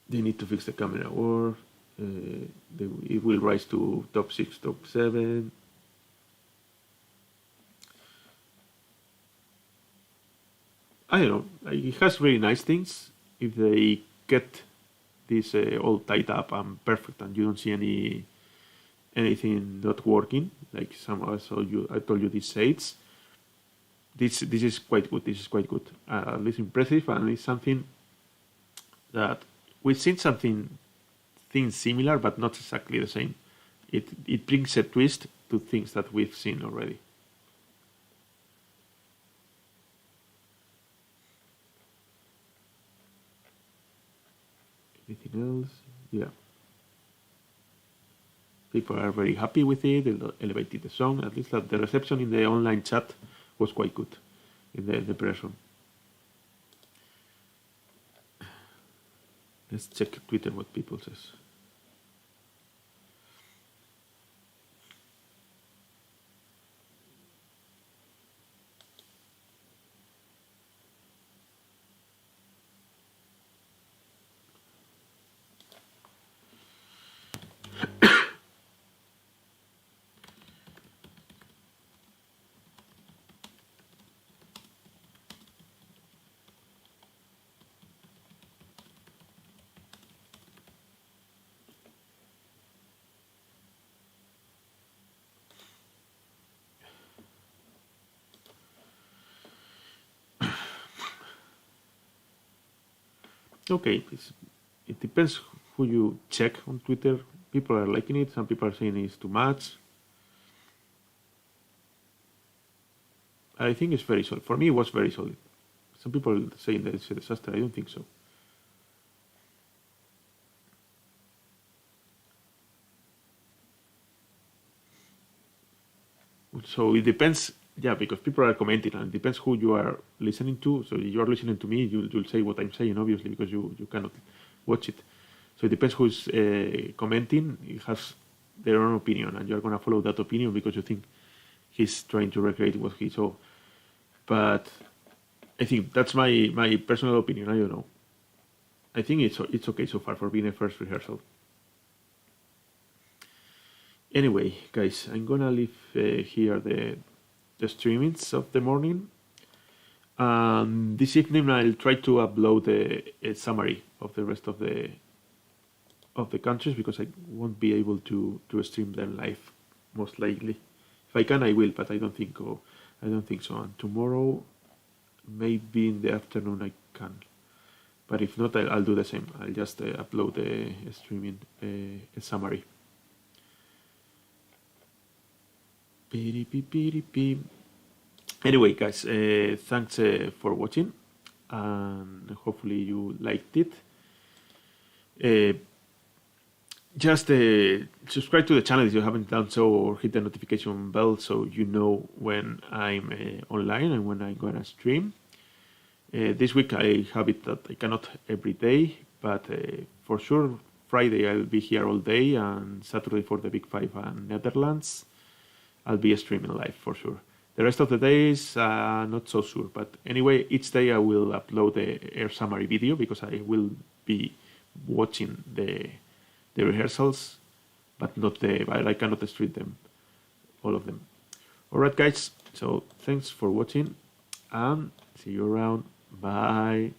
They need to fix the camera work. It will rise to top 6, top 7. I don't know. It has really nice things. If they get this all tied up and perfect, and you don't see anything not working, like I told you these shades. This is quite good. This is quite good. At least impressive, and it's something that we've seen things similar, but not exactly the same. It brings a twist to things that we've seen already. Anything else? Yeah. People are very happy with it. They elevated the song. At least that the reception in the online chat was quite good in the press room. Let's check Twitter what people says. Okay, it depends who you check on Twitter. People are liking it. Some people are saying it's too much. I think it's very solid. For me, it was very solid. Some people are saying that it's a disaster. I don't think so. So it depends. Yeah, because people are commenting, and it depends who you are listening to. So if you are listening to me, you'll say what I'm saying, obviously, because you cannot watch it. So it depends who's commenting. It has their own opinion, and you're going to follow that opinion because you think he's trying to recreate what he saw. But I think that's my personal opinion. I don't know. I think it's okay so far for being a first rehearsal. Anyway, guys, I'm gonna leave here the streamings of the morning. This evening I'll try to upload a summary of the rest of the countries because I won't be able to stream them live, most likely. If I can, I will, but I don't think so. And tomorrow, maybe in the afternoon, I can. But if not, I'll do the same. I'll just upload a streaming a summary. Anyway, guys, thanks for watching, and hopefully you liked it. Just subscribe to the channel if you haven't done so, or hit the notification bell so you know when I'm online and when I'm gonna stream. This week I have it that I cannot every day, but for sure, Friday I'll be here all day, and Saturday for the Big Five and Netherlands, I'll be streaming live for sure. The rest of the days, not so sure. But anyway, each day I will upload the air summary video because I will be watching the rehearsals, but I cannot stream them, all of them. All right, guys. So thanks for watching, and see you around. Bye.